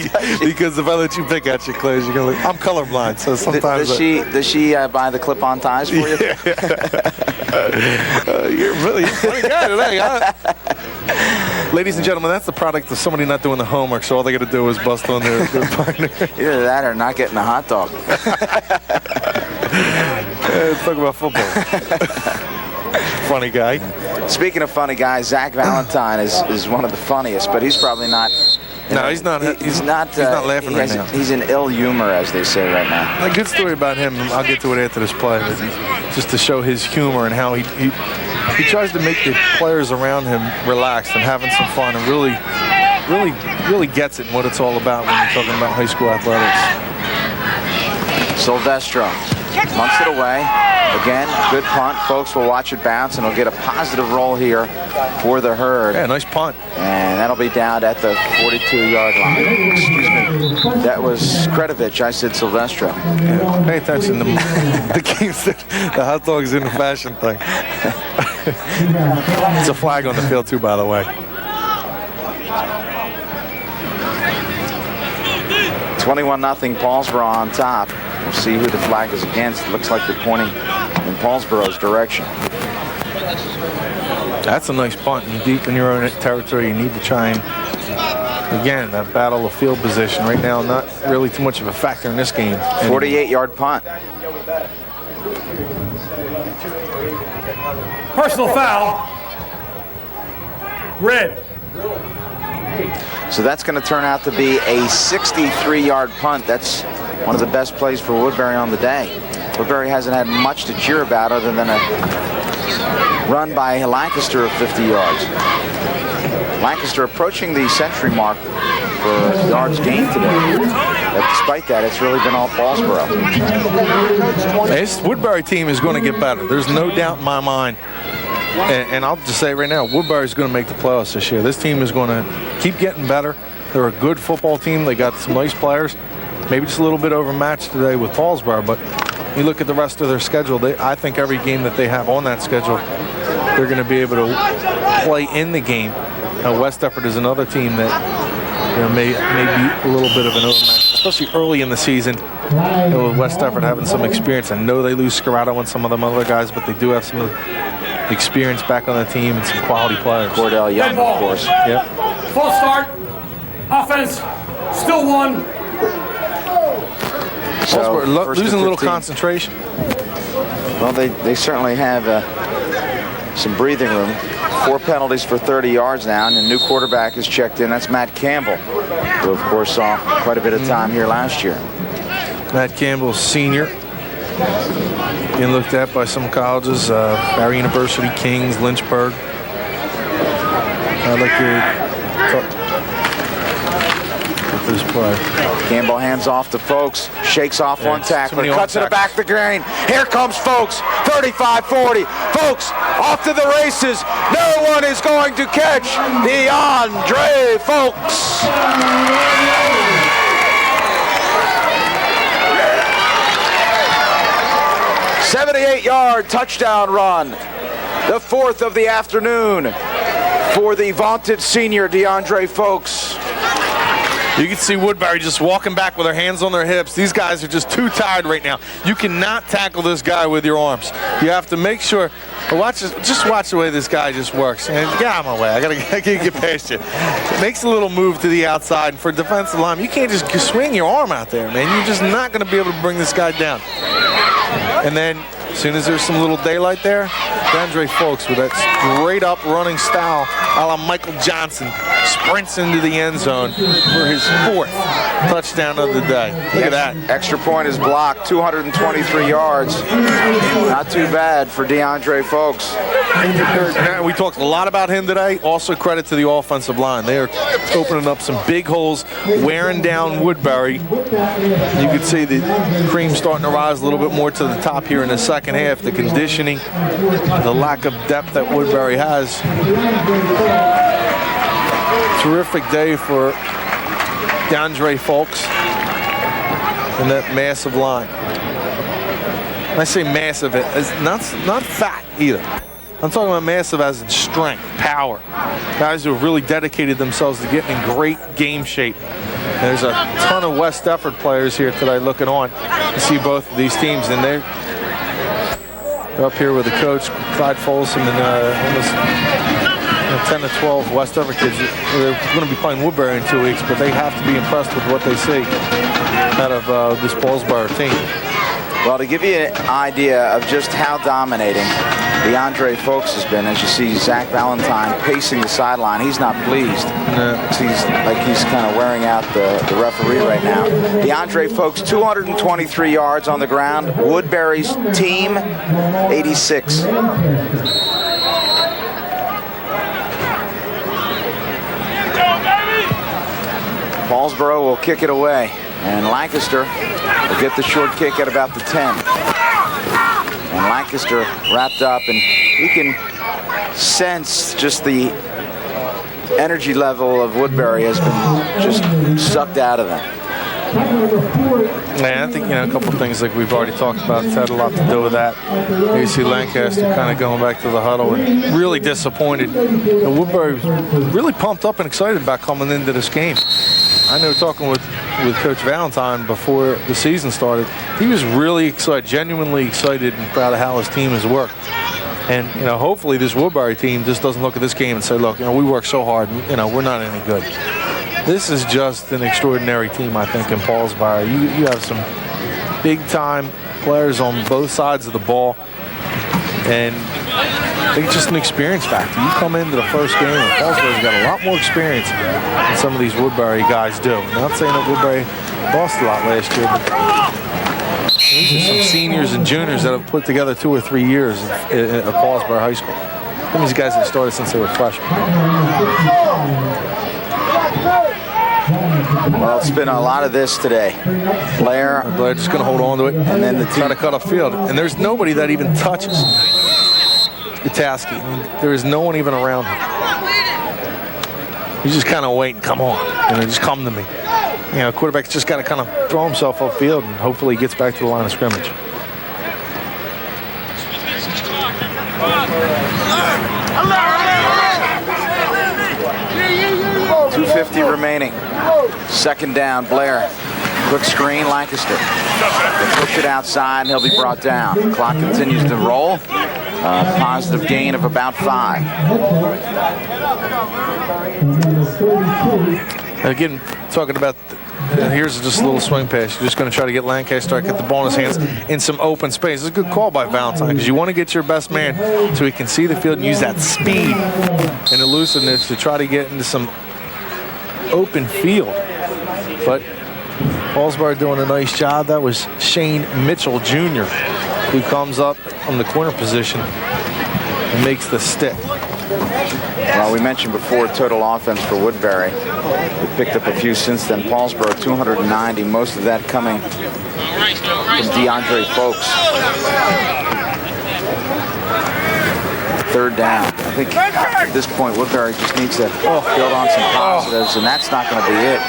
Because if I let you pick out your clothes, you're going to look. I'm colorblind, so sometimes. Does she buy the clip-on ties for you? Yeah. You're really a funny guy today, huh? Ladies and gentlemen, that's the product of somebody not doing the homework, so all they got to do is bust on their partner. Either that or not getting a hot dog. Let's talk about football. Funny guy. Speaking of funny guys, Zach Valentine is one of the funniest, but he's probably not. No, he's not. He's not laughing right now. He's in ill humor, as they say right now. A good story about him. I'll get to it after this play, but just to show his humor and how he tries to make the players around him relaxed and having some fun, and really gets it and what it's all about when you're talking about high school athletics. Silvestro punts it away. Again, good punt. Folks will watch it bounce, and he'll get a positive roll here for the Herd. Yeah, nice punt. And that'll be down at the 42-yard line. Excuse me. That was Kredovich. I said Silvestro. Yeah, pay attention to the games, the hot dogs in the fashion thing. It's a flag on the field, too, by the way. 21-0 Paulsboro on top. We'll see who the flag is against. It looks like they're pointing in Paulsboro's direction. That's a nice punt. You're deep in your own territory. You need to try and, again, that battle of field position right now, not really too much of a factor in this game. 48-yard punt. Personal foul. Red. So that's going to turn out to be a 63-yard punt. That's one of the best plays for Woodbury on the day. Woodbury hasn't had much to cheer about other than a run by Lancaster of 50 yards. Lancaster approaching the century mark for yards gained today. But despite that, it's really been all Paulsboro. This Woodbury team is going to get better. There's no doubt in my mind. And I'll just say right now, Woodbury is going to make the playoffs this year. This team is going to keep getting better. They're a good football team. They got some nice players. Maybe just a little bit overmatched today with Paulsboro, but you look at the rest of their schedule, I think every game that they have on that schedule, they're going to be able to play in the game. Now, West Effort is another team that may be a little bit of an overmatch, especially early in the season. With West Effort having some experience. I know they lose Scarrato and some of them other guys, but they do have some experience back on the team and some quality players. Cordell Young, of course. Yep. False start. Offense. Still one. So losing a little concentration. Well, they certainly have some breathing room. 4 penalties for 30 yards now, and a new quarterback is checked in. That's Matt Campbell, who, of course, saw quite a bit of time here last year. Matt Campbell, senior. Being looked at by some colleges, Barry University, Kings, Lynchburg. I'd like to talk with this play. Campbell hands off to Folks, shakes off one tackler, cuts to the back of the grain. Here comes Folks, 35-40. Folks off to the races. No one is going to catch DeAndre Folks. 78-yard touchdown run. The 4th of the afternoon for the vaunted senior DeAndre Folks. You can see Woodbury just walking back with their hands on their hips. These guys are just too tired right now. You cannot tackle this guy with your arms. You have to make sure. Just watch the way this guy just works. And get out of my way. I gotta get past you. Makes a little move to the outside. And for defensive line, you can't just swing your arm out there, man. You're just not going to be able to bring this guy down. And then, as soon as there's some little daylight there, DeAndre Folks with that straight up running style, a la Michael Johnson, sprints into the end zone for his 4th touchdown of the day. Look at that. Extra point is blocked, 223 yards. Not too bad for DeAndre Folks. We talked a lot about him today. Also credit to the offensive line. They are opening up some big holes, wearing down Woodbury. You can see the cream starting to rise a little bit more to the top here in the second half. The conditioning, the lack of depth that Woodbury has. Terrific day for DeAndre Folks and that massive line. When I say massive, it's not fat either. I'm talking about massive as in strength, power. Guys who have really dedicated themselves to getting in great game shape. There's a ton of West Effort players here today looking on to see both of these teams, and They're up here with the coach, Clyde Folsom, and almost 10 to 12 West Everett kids. They're going to be playing Woodbury in 2 weeks, but they have to be impressed with what they see out of this Paulsboro team. Well, to give you an idea of just how dominating DeAndre Folks has been, as you see Zach Valentine pacing the sideline, he's not pleased. He's kind of wearing out the referee right now. DeAndre Folks, 223 yards on the ground. Woodbury's team, 86. Paulsboro will kick it away, and Lancaster will get the short kick at about the 10. And Lancaster wrapped up, and you can sense just the energy level of Woodbury has been just sucked out of them. Yeah, I think, a couple of things like we've already talked about had a lot to do with that. You see Lancaster kind of going back to the huddle and really disappointed. And Woodbury was really pumped up and excited about coming into this game. I know talking with Coach Valentine before the season started, he was really excited, genuinely excited and proud of how his team has worked. And, hopefully this Woodbury team just doesn't look at this game and say, look, we work so hard, we're not any good. This is just an extraordinary team, I think, in Paulsboro. You have some big-time players on both sides of the ball, and I think it's just an experience factor. You come into the first game, and Paulsboro's got a lot more experience than some of these Woodbury guys do. I'm not saying that Woodbury lost a lot last year, but these are some seniors and juniors that have put together 2 or 3 years at Paulsboro High School. Some of these guys have started since they were freshmen. Well, it's been a lot of this today. Blair just going to hold on to it, and then the try to cut off field. And there's nobody that even touches Gutaski. There is no one even around him. He's just kind of waiting. Come on, just come to me. Quarterback's just got to kind of throw himself upfield, and hopefully he gets back to the line of scrimmage. .250 remaining. Second down, Blair. Quick screen, Lancaster. They push it outside, and he'll be brought down. Clock continues to roll. Positive gain of about 5. Again, talking about, here's just a little swing pass. You're just going to try to get Lancaster to get the ball in his hands in some open space. It's a good call by Valentine because you want to get your best man so he can see the field and use that speed and elusiveness to try to get into some open field. But Paulsboro doing a nice job. That was Shane Mitchell Jr. who comes up from the corner position and makes the stick. Well, we mentioned before total offense for Woodbury. We picked up a few since then. Paulsboro 290, most of that coming from DeAndre Folks. Third down. I think at this point Woodbury just needs to build on some positives, and that's not going to be it.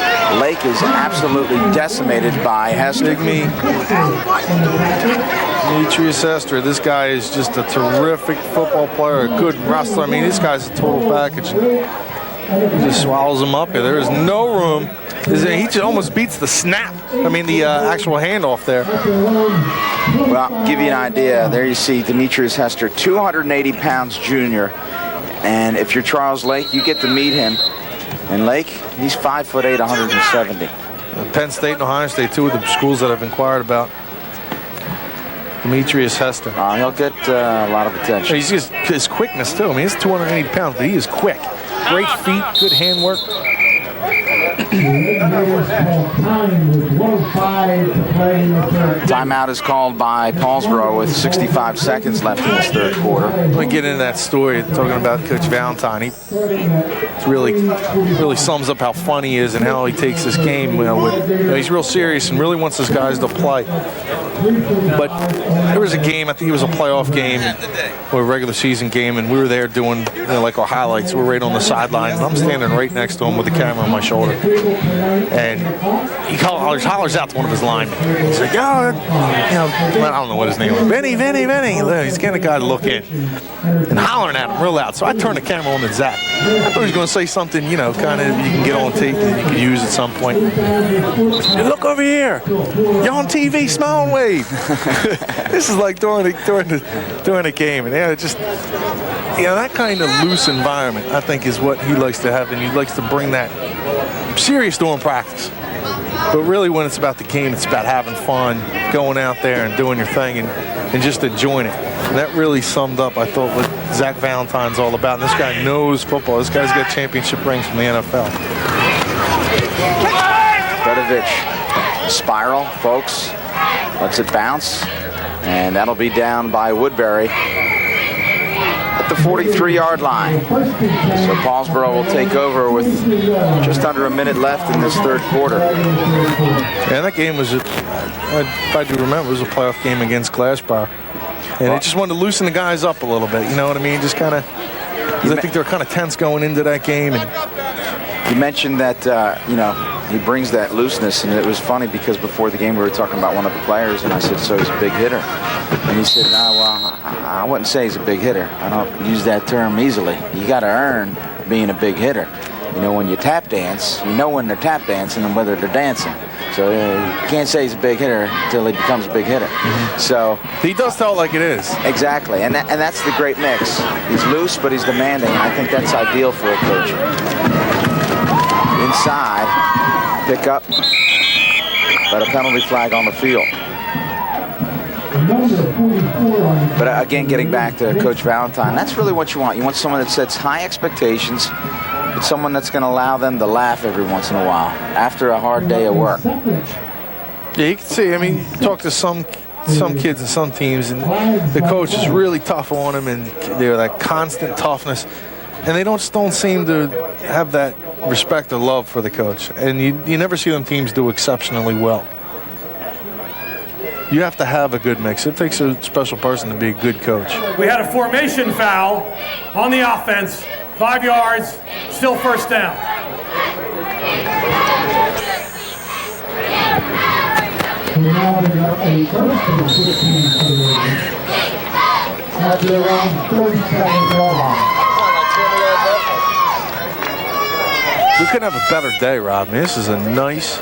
Lake is absolutely decimated by Hester. Demetrius Hester, this guy is just a terrific football player, a good wrestler. I mean, this guy's a total package. He just swallows him up here. There is no room. He just almost beats the snap. I mean, the actual handoff there. Well, I'll give you an idea. There you see Demetrius Hester, 280 pounds junior. And if you're Charles Lake, you get to meet him. And Lake, he's 5'8", 170. Penn State and Ohio State, two of the schools that I've inquired about. Demetrius Hester. He'll get a lot of attention. He's just his quickness too. I mean, he's 280 pounds, but he is quick. Great feet, good handwork. Timeout is called by Paulsboro with 65 seconds left in this third quarter. Let me get into that story talking about Coach Valentine. He really sums up how fun he is and how he takes this game. He's real serious and really wants his guys to play. But there was a game, I think it was a playoff game or a regular season game, and we were there doing like our highlights. We're right on the sideline. I'm standing right next to him with the camera on my shoulder. And he hollers out to one of his linemen. He's like, I don't know what his name was. Vinny. He's getting the guy to look in and hollering at him real loud. So I turned the camera on to Zach. I thought he was going to say something, kind of you can get on tape that you can use at some point. Hey, look over here. You're on TV, Smallwood. played. This is like during the game, and just that kind of loose environment, I think, is what he likes to have, and he likes to bring that serious during practice. But really, when it's about the game, it's about having fun, going out there and doing your thing, and just enjoying it. And that really summed up, I thought, what Zach Valentine's all about. And this guy knows football. This guy's got championship rings from the NFL. Predovich, spiral, folks. Lets it bounce, and that'll be down by Woodbury at the 43-yard line. So Paulsboro will take over with just under a minute left in this third quarter. And that game was, if I do remember, it was a playoff game against Glassboro. And they just wanted to loosen the guys up a little bit, you know what I mean? Just kind of, because I think they were kind of tense going into that game. And you mentioned that, he brings that looseness, and it was funny because before the game we were talking about one of the players, and I said, so he's a big hitter. And he said, I wouldn't say he's a big hitter. I don't use that term easily. You got to earn being a big hitter. When you tap dance, you know when they're tap dancing and whether they're dancing. So you can't say he's a big hitter until he becomes a big hitter. Mm-hmm. So he does tell it like it is. Exactly, and that's the great mix. He's loose, but he's demanding, and I think that's ideal for a coach. Inside, pick up, but a penalty flag on the field. But again, getting back to Coach Valentine, that's really what you want. You want someone that sets high expectations, but someone that's going to allow them to laugh every once in a while after a hard day of work. Yeah, you can see, you talk to some kids and some teams, and the coach is really tough on them, and they're that constant toughness, and they don't seem to have that respect or love for the coach, and you never see them teams do exceptionally well. You have to have a good mix. It takes a special person to be a good coach. We had a formation foul on the offense, 5 yards, still first down. We couldn't have a better day, Rob. This is a nice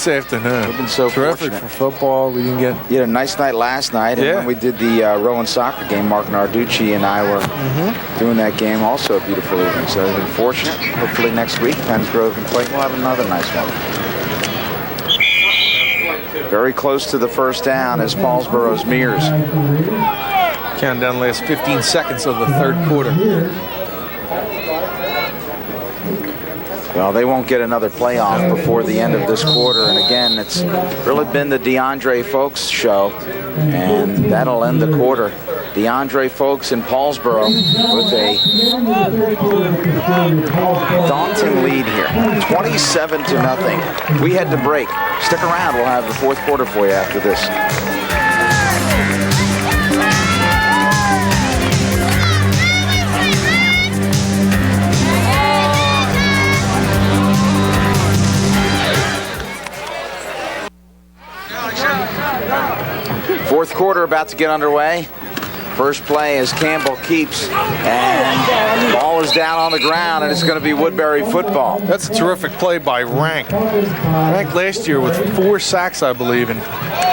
afternoon. We've been so terrific fortunate. For football. We didn't get. You had a nice night last night, and when we did the Rowan soccer game, Mark Narducci and I were doing that game. Also a beautiful evening. So we've been fortunate. Hopefully next week, Penns Grove and Clayton will have another nice one. Very close to the first down as Paulsboro's Mears. Counting down the last 15 seconds of the third quarter. Well, they won't get another playoff before the end of this quarter. And again, it's really been the DeAndre Folks show. And that'll end the quarter. DeAndre Folks in Paulsboro with a daunting lead here. 27-0. We had to break. Stick around. We'll have the fourth quarter for you after this. Fourth quarter about to get underway. First play as Campbell keeps, and the ball is down on the ground, and it's going to be Woodbury football. That's a terrific play by Rank. Rank last year with 4 sacks, I believe, and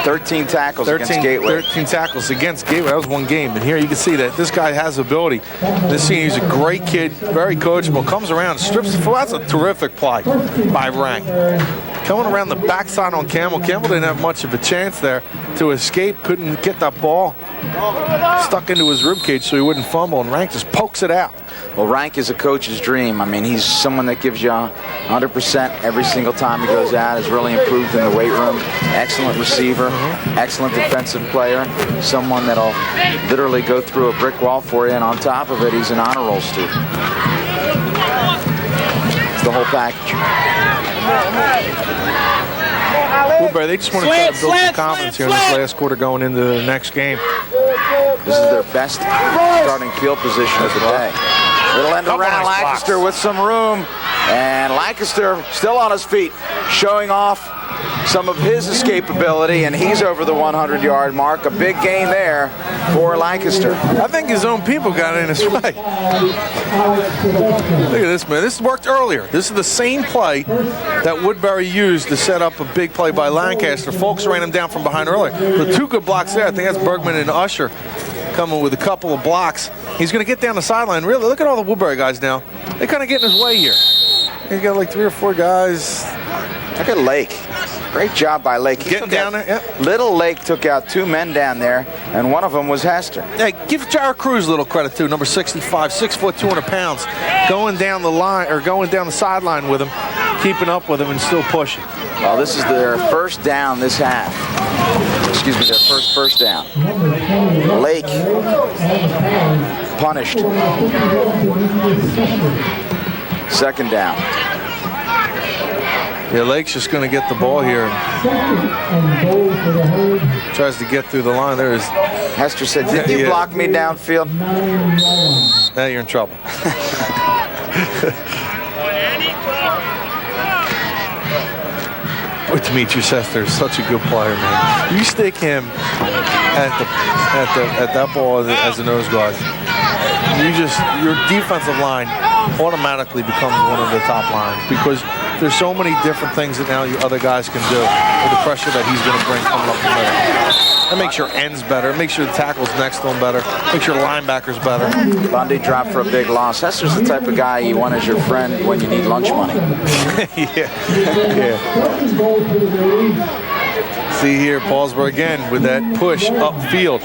13 tackles against Gateway. 13 tackles against Gateway. That was one game. And here you can see that this guy has ability. This scene, he's a great kid, very coachable. Comes around, strips the foot. That's a terrific play by Rank. Coming around the backside on Campbell. Campbell didn't have much of a chance there to escape. Couldn't get that ball stuck into his ribcage so he wouldn't fumble. And Rank just pokes it out. Well, Rank is a coach's dream. I mean, he's someone that gives you 100% every single time he goes out. Has really improved in the weight room. Excellent receiver, excellent defensive player. Someone that'll literally go through a brick wall for you. And on top of it, he's an honor roll student. It's the whole package. Woodbury, they just want to try to build some confidence here in this last quarter going into the next game. This is their best starting field position of the day. Little end around Lancaster with some room. And Lancaster still on his feet, showing off some of his escapability, and he's over the 100-yard mark. A big gain there for Lancaster. I think his own people got in his way. Look at this, man. This worked earlier. This is the same play that Woodbury used to set up a big play by Lancaster. Folks ran him down from behind earlier. The two good blocks there. I think that's Bergman and Usher coming with a couple of blocks. He's going to get down the sideline. Really, look at all the Woodbury guys now. They kind of get in his way here. He's got like 3 or 4 guys. Look at Lake. Great job by Lake. Getting down there, yep. Little Lake took out 2 men down there, and one of them was Hester. Hey, give Jared Cruz a little credit too. Number 65, 6 foot, 200 pounds, going down the line or going down the sideline with him, keeping up with him, and still pushing. Well, this is their first down this half. Excuse me, their first down. Lake punished. Second down. Yeah, Lake's just going to get the ball here. Tries to get through the line. There is. Hester said, "Did you block me downfield?" Now you're in trouble. Boy, Demetrius Hester is such a good player, man. You stick him at that ball as a nose guard, your defensive line automatically becomes one of the top lines because there's so many different things that now you other guys can do with the pressure that he's going to bring coming up the middle. That makes your ends better. It makes your tackles next to him better. Makes your linebackers better. Bundy dropped for a big loss. Hester's the type of guy you want as your friend when you need lunch money. Yeah. See here, Paulsboro again with that push upfield.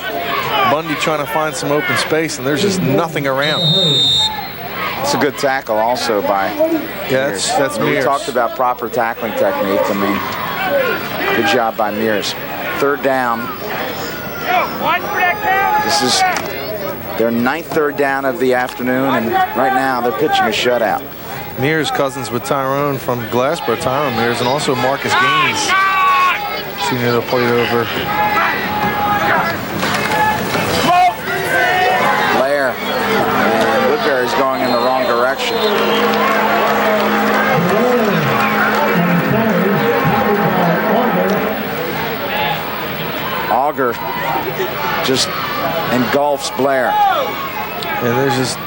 Bundy trying to find some open space, and there's just nothing around. It's a good tackle also by Mears. That's Mears. We talked about proper tackling technique. I mean, good job by Mears. Third down. This is their 9th third down of the afternoon, and right now they're pitching a shutout. Mears cousins with Tyrone from Glassboro, Tyrone Mears, and also Marcus Gaines. Senior that played over. Blair. And Woodbury's going in the wrong direction. Auger just engulfs Blair. And there's just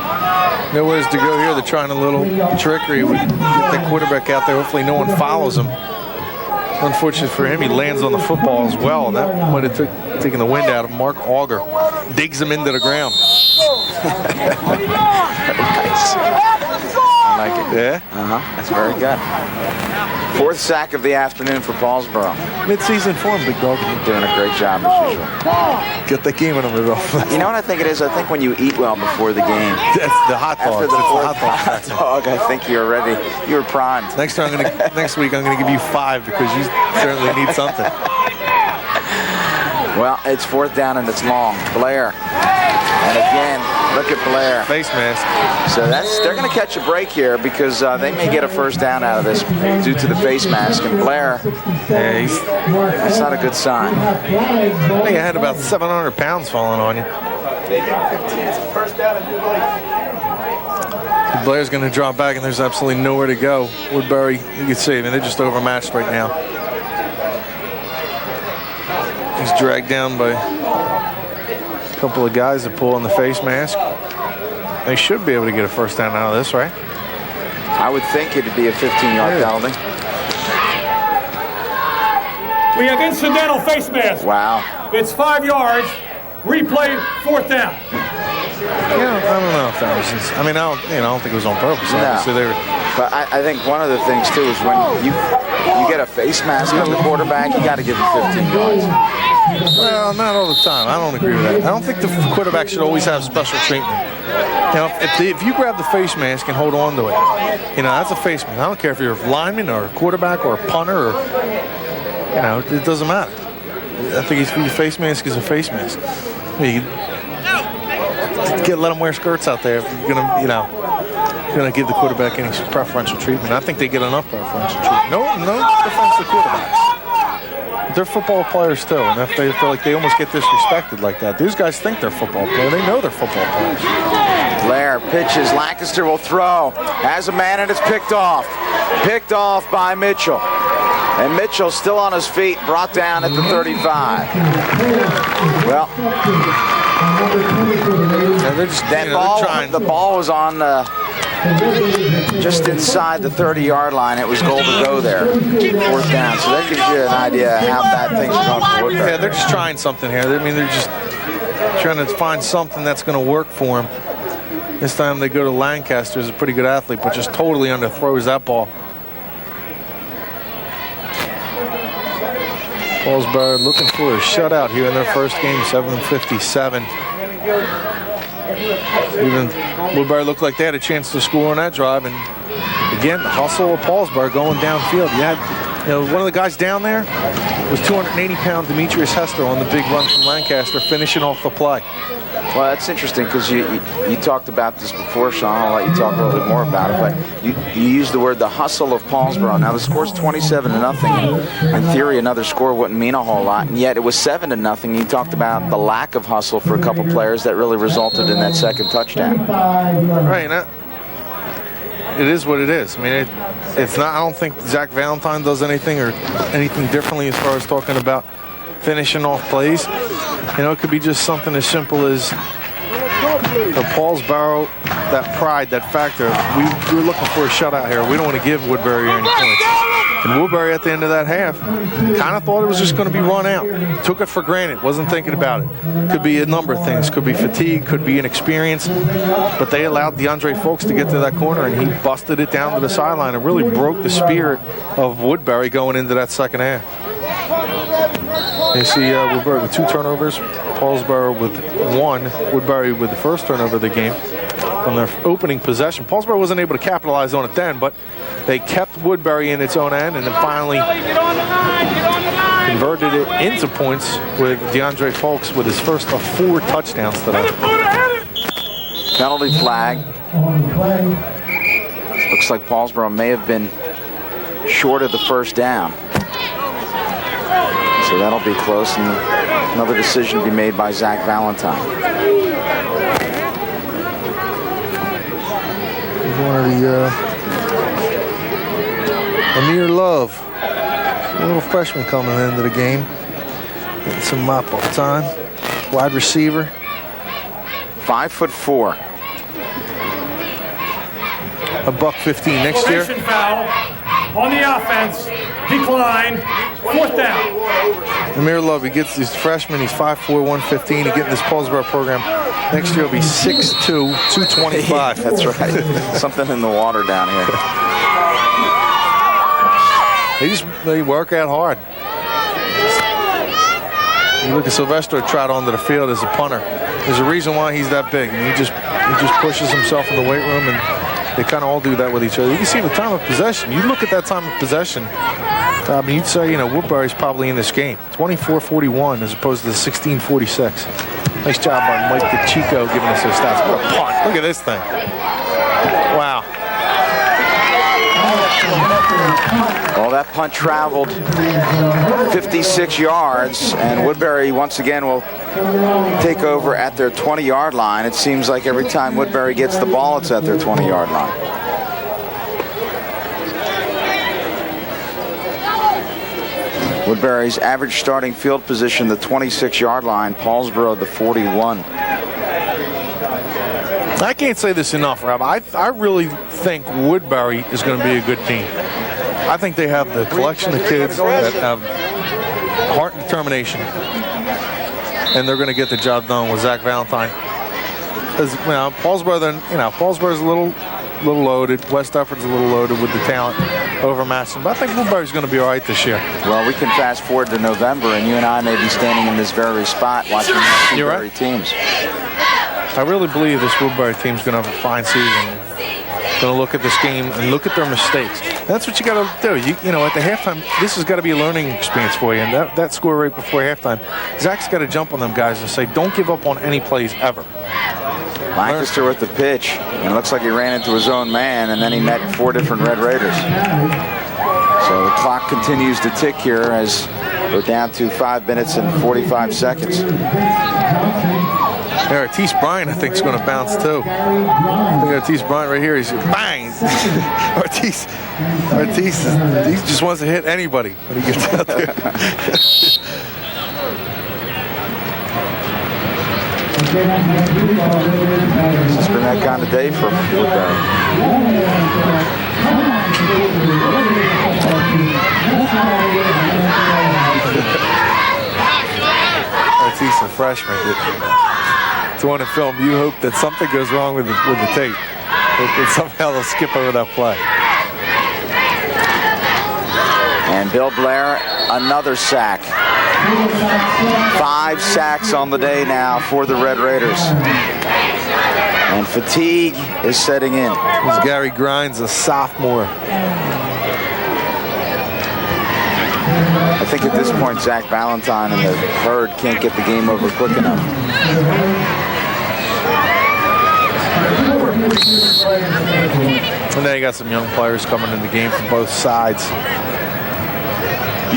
nowhere to go here. They're trying a little trickery. We get the quarterback out there. Hopefully no one follows him. Unfortunate for him, he lands on the football as well. And that might have taken the wind out of Mark Auger. Digs him into the ground. Nice. I like it. Yeah? That's very good. 4th sack of the afternoon for Paulsboro. Mid-season form, big dog. You're doing a great job as usual. Get the game in the middle. You know what I think it is? I think when you eat well before the game. That's the hot dog. After the hot dog, I think you're ready. You're primed. Next week I'm gonna give you 5 because you certainly need something. Well, it's 4th down and it's long. Blair. And again, look at Blair. Face mask. So they're going to catch a break here because they may get a first down out of this due to the face mask. And Blair, that's not a good sign. I think I had about 700 pounds falling on you. Blair's going to drop back, and there's absolutely nowhere to go. Woodbury, you can see, I mean, they're just overmatched right now. He's dragged down by a couple of guys that pull on the face mask. They should be able to get a first down out of this, right? I would think it'd be a 15-yard penalty. We have incidental face mask. Wow. It's 5 yards. Replay, 4th down. Yeah, I don't know if that was. I mean, I don't think it was on purpose. No. So but I think one of the things too is when you get a face mask on the quarterback, you got to give him 15 yards. Well, not all the time. I don't agree with that. I don't think the quarterback should always have special treatment. You know, if you grab the face mask and hold on to it, that's a face mask. I don't care if you're a lineman or a quarterback or a punter or, it doesn't matter. I think your face mask is a face mask. You let them wear skirts out there if you're gonna give the quarterback any preferential treatment. I think they get enough preferential treatment. No defense to quarterbacks. They're football players too, and if they feel like they almost get disrespected like that. These guys think they're football players. They know they're football players. Blair pitches. Lancaster will throw. Has a man and it's picked off. Picked off by Mitchell. And Mitchell still on his feet, brought down at the 35. Well, the ball was on just inside the 30-yard line. It was goal to go there, 4th down. So that gives you an idea how bad things are going for Woodbury. Yeah, they're just trying something here. I mean, they're just trying to find something that's going to work for them. This time they go to Lancaster, who's a pretty good athlete, but just totally underthrows that ball. Paulsboro looking for a shutout here in their first game, 7:57. Even Woodbury looked like they had a chance to score on that drive, and again, the hustle of Paulsboro going downfield. One of the guys down there was 280-pound Demetrius Hester on the big run from Lancaster, finishing off the play. Well, that's interesting because you talked about this before, Shawn. I'll let you talk a little bit more about it. But you used the word the hustle of Paulsboro. Now, the score's 27-0. In theory, another score wouldn't mean a whole lot. And yet it was 7-0. You talked about the lack of hustle for a couple players that really resulted in that second touchdown. Right. It is what it is. I mean, it's not. I don't think Zach Valentine does anything differently as far as talking about finishing off plays. It could be just something as simple as the Paulsboro, that pride, that factor. We're looking for a shutout here. We don't want to give Woodbury any points. And Woodbury at the end of that half kind of thought it was just going to be run out. Took it for granted. Wasn't thinking about it. Could be a number of things. Could be fatigue. Could be inexperience. But they allowed DeAndre Folks to get to that corner, and he busted it down to the sideline and really broke the spirit of Woodbury going into that second half. You see Woodbury with 2 turnovers, Paulsboro with 1, Woodbury with the first turnover of the game on their opening possession. Paulsboro wasn't able to capitalize on it then, but they kept Woodbury in its own end and then finally converted it into points with DeAndre Folks with his first of 4 touchdowns today. Penalty flag. Looks like Paulsboro may have been short of the first down. So that'll be close, and another decision to be made by Zach Valentine. One of the Amir Love, a little freshman coming into the game, getting some mop-up time. Wide receiver, 5'4". $115 next year. Foul on the offense, decline, 4th down. Amir Love, he's freshman, he's 5'4", 115. He getting this Paulsboro program. Next year will be 6'2", 225. That's right. Something in the water down here. They work out hard. You look at Silvestro trot onto the field as a punter. There's a reason why he's that big. And he just pushes himself in the weight room, and they kind of all do that with each other. You can see the time of possession. You look at that time of possession. I mean, you'd say, Woodbury's probably in this game. 24-41 as opposed to the 16-46. Nice job by Mike DeChico giving us those stats. What a punt. Look at this thing. Wow. Well, that punt traveled 56 yards, and Woodbury once again will take over at their 20-yard line. It seems like every time Woodbury gets the ball, it's at their 20-yard line. Woodbury's average starting field position, the 26-yard line. Paulsboro, the 41. I can't say this enough, Rob. I really think Woodbury is going to be a good team. I think they have the collection of kids that have heart and determination, and they're going to get the job done with Zach Valentine. As Paulsboro, Paulsboro's a little loaded. West Efford's a little loaded with the talent over Masson, but I think Woodbury's going to be all right this year. Well, we can fast forward to November, and you and I may be standing in this very spot watching these two very teams. I really believe this Woodbury team's going to have a fine season. Going to look at this game and look at their mistakes. That's what you got to do. You know, at the halftime, this has got to be a learning experience for you. And that score right before halftime, Zach's got to jump on them guys and say, don't give up on any plays ever. Lancaster with the pitch. And it looks like he ran into his own man, and then he met 4 different Red Raiders. So the clock continues to tick here as we're down to 5 minutes and 45 seconds. Artis Bryant, I think, is going to bounce too. I think Artis Bryant right here, he's bang! Artis, he just wants to hit anybody when he gets out there. It's been that kind of day for Woodbury. Artis, a freshman. It's one in film. You hope that something goes wrong with the tape. That somehow they'll skip over that play. And Bill Blair, another sack. 5 sacks on the day now for the Red Raiders. And fatigue is setting in. This Gary Grimes, a sophomore. I think at this point, Zach Valentine and the Herd can't get the game over quick enough. And then you got some young players coming in the game from both sides.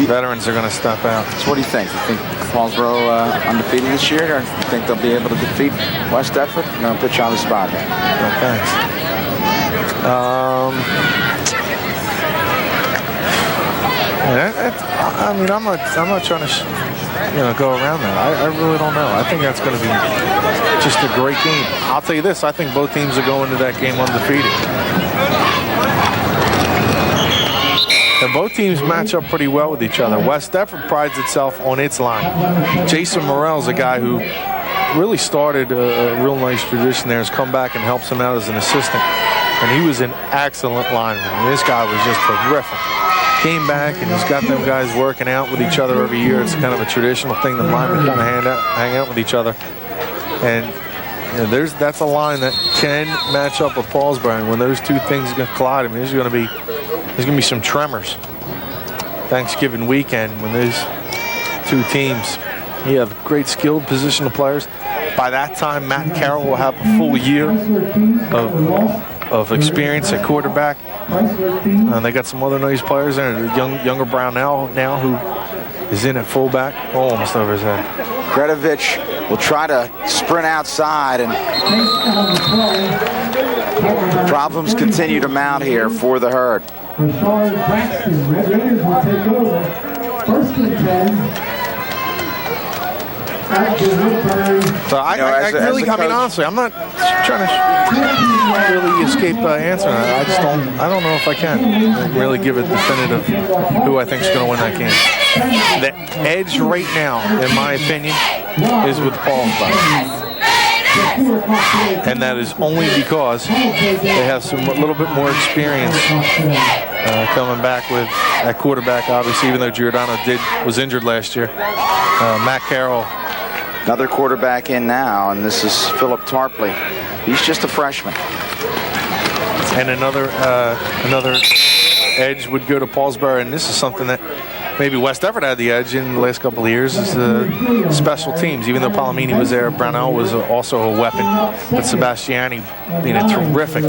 Veterans are going to step out. So what do you think? You think Paulsboro undefeated this year, or do you think they'll be able to defeat West Effort? I'm going to put you on the spot here. Well, thanks. I mean, I'm not trying to, go around that. I really don't know. I think that's going to be just a great game. I'll tell you this: I think both teams are going to that game undefeated. And both teams match up pretty well with each other. West Effort prides itself on its line. Jason Morrell's a guy who really started a real nice tradition there, has come back and helps him out as an assistant. And he was an excellent lineman. And this guy was just terrific. Came back and he's got them guys working out with each other every year. It's kind of a traditional thing. The linemen kind of hang out with each other. And that's a line that can match up with Paulsboro. And when those two things collide, I mean, there's going to be some tremors. Thanksgiving weekend when those two teams, you have great skilled positional players. By that time, Matt Carroll will have a full year of experience at quarterback. And they got some other nice players there. Younger Brownell now who is in at fullback. Oh, almost over his head. Kredovich will try to sprint outside, and problems continue to mount here for the Herd. Rashard Braxton, Red Raiders will take over. 1st and 10. At the Woodbury. So I mean, honestly, I'm not trying to really escape answering that. I don't know if I can really give a definitive who I think is going to win that game. The edge right now, in my opinion, is with Paulsboro. And that is only because they have a little bit more experience coming back with at quarterback, obviously, even though Giordano was injured last year. Matt Carroll. Another quarterback in now, and this is Philip Tarpley. He's just a freshman. And another edge would go to Paulsboro, and this is something that maybe West Effort had the edge in the last couple of years, is the special teams. Even though Palomini was there, Brownell was also a weapon. But Sebastiani being a terrific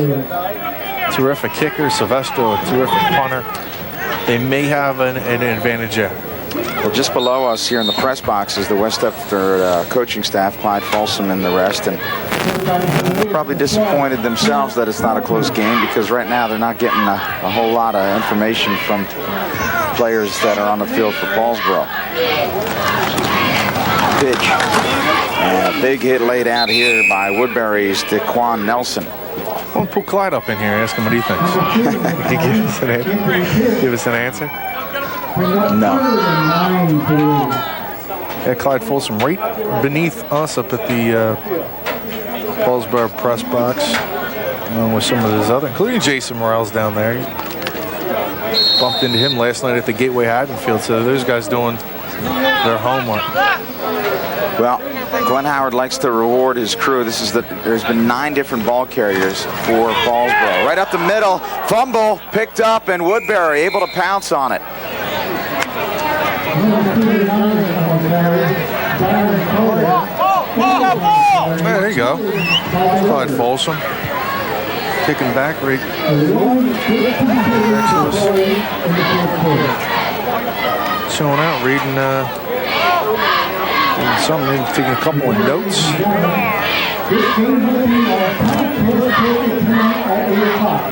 kicker, Silvestro a terrific punter. They may have an advantage there. Well, just below us here in the press box is the West Effort coaching staff, Clyde Folsom and the rest, and they're probably disappointed themselves that it's not a close game, because right now they're not getting a whole lot of information from players that are on the field for Paulsboro. Pitch. And a big hit laid out here by Woodbury's DeQuan Nelson. Well, put Clyde up in here, ask him what he thinks. Can he give us an answer? No. Yeah, Clyde Folsom right beneath us up at the Paulsboro press box, along with some of his other, including Jason Morrell's down there. He bumped into him last night at the Gateway Haddonfield, so those guys doing their homework. Well, Glenn Howard likes to reward his crew. There's been 9 different ball carriers for Paulsboro. Right up the middle, fumble picked up, and Woodbury able to pounce on it. There you go. Clyde Folsom kicking back right next to us. Showing out, reading Some maybe taking a couple of notes. This game will be tonight at 8 o'clock.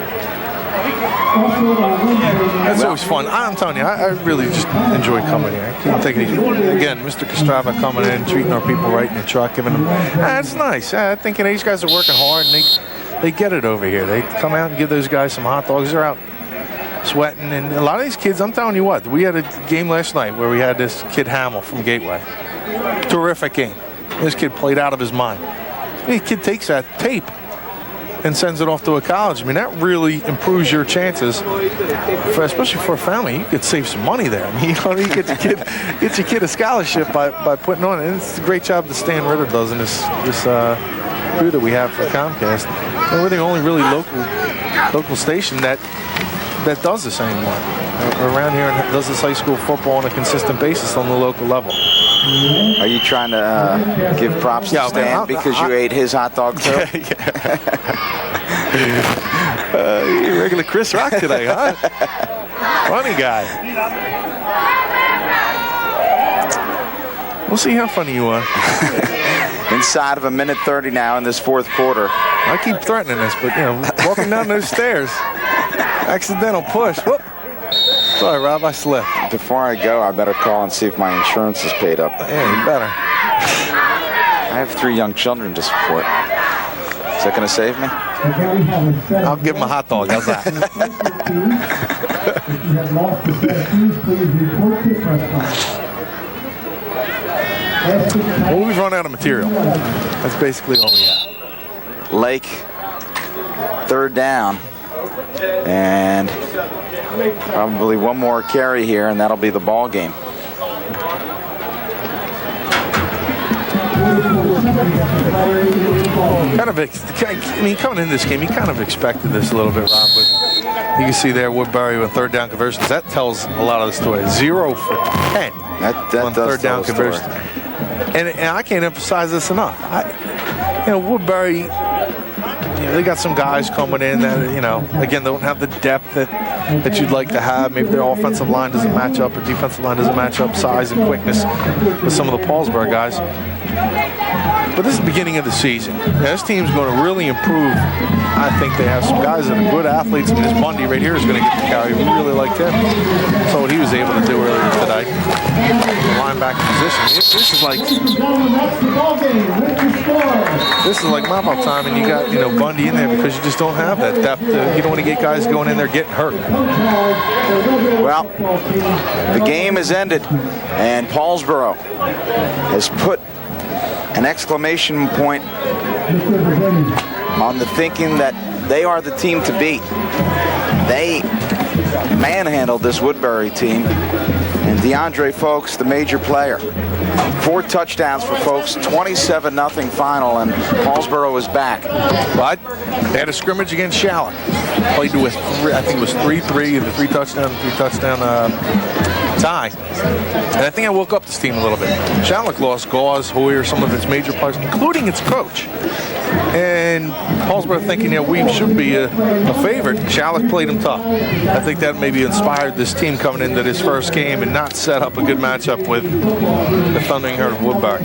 That's always fun. I'm telling you, I really just enjoy coming here. I can't take it. Again, Mr. Castrava coming in, treating our people right in the truck, giving them. It's nice. I think these guys are working hard, and they get it over here. They come out and give those guys some hot dogs. They're out sweating, and a lot of these kids. I'm telling you what, we had a game last night where we had this kid Hamill from Gateway. Terrific game. This kid played out of his mind. The kid takes that tape and sends it off to a college. I mean, that really improves your chances, especially for a family. You could save some money there. I mean, you get your kid a scholarship by putting on it. And it's a great job that Stan Ritter does in this crew that we have for Comcast. And we're the only really local station that does this anymore around here and does this high school football on a consistent basis on the local level. Are you trying to give props to Stan because you ate his hot dog too? You're regular Chris Rock today, huh? Funny guy. We'll see how funny you are. Inside of 1:30 now in this fourth quarter. I keep threatening this, but walking down those stairs, accidental push. Whoop. Sorry, Rob, I slipped. Before I go, I better call and see if my insurance is paid up. Yeah, you better. I have 3 young children to support. Is that going to save me? I'll give them a hot dog. How's that? If you have lost the set of keys, please report to press box. Well, we've run out of material. That's basically all we have. Lake, 3rd down. And probably one more carry here, and that'll be the ball game. Coming in this game, you kind of expected this a little bit, Rob, but you can see there Woodbury with 3rd down conversions. That tells a lot of the story. 0 for 10 that on 3rd down conversions. And I can't emphasize this enough. Woodbury, they got some guys coming in that, again, don't have the depth that you'd like to have. Maybe their offensive line doesn't match up, or defensive line doesn't match up size and quickness with some of the Paulsboro guys. But this is the beginning of the season. This team's going to really improve. I think they have some guys that are good athletes. This Bundy right here is going to get the carry. We really liked him. Saw what he was able to do earlier today. The linebacker position. This is like mop-up time, and you got Bundy in there because you just don't have that depth. You don't want to get guys going in there getting hurt. Well, the game is ended, and Paulsboro has put an exclamation point on the thinking that they are the team to beat. They manhandled this Woodbury team, and DeAndre Folks, the major player. 4 touchdowns for Folks, 27-0 final, and Paulsboro is back. But they had a scrimmage against Shawn. Played with, I think it was 3-3, the 3 touchdown tie. And I think I woke up this team a little bit. Shawn lost Gauze, Hoyer, some of its major players, including its coach. And Paulsboro thinking, we should be a favorite. Shalleck played him tough. I think that maybe inspired this team coming into this first game and not set up a good matchup with the Thundering Herd of Woodbury.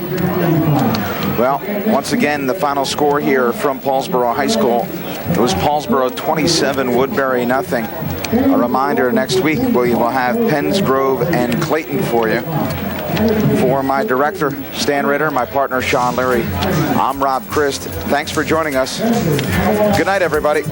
Well, once again, the final score here from Paulsboro High School. It was Paulsboro 27, Woodbury 0. A reminder, next week we will have Penns Grove and Clayton for you. For my director, Stan Ritter, my partner, Shawn Leary, I'm Rob Christ. Thanks for joining us. Good night, everybody.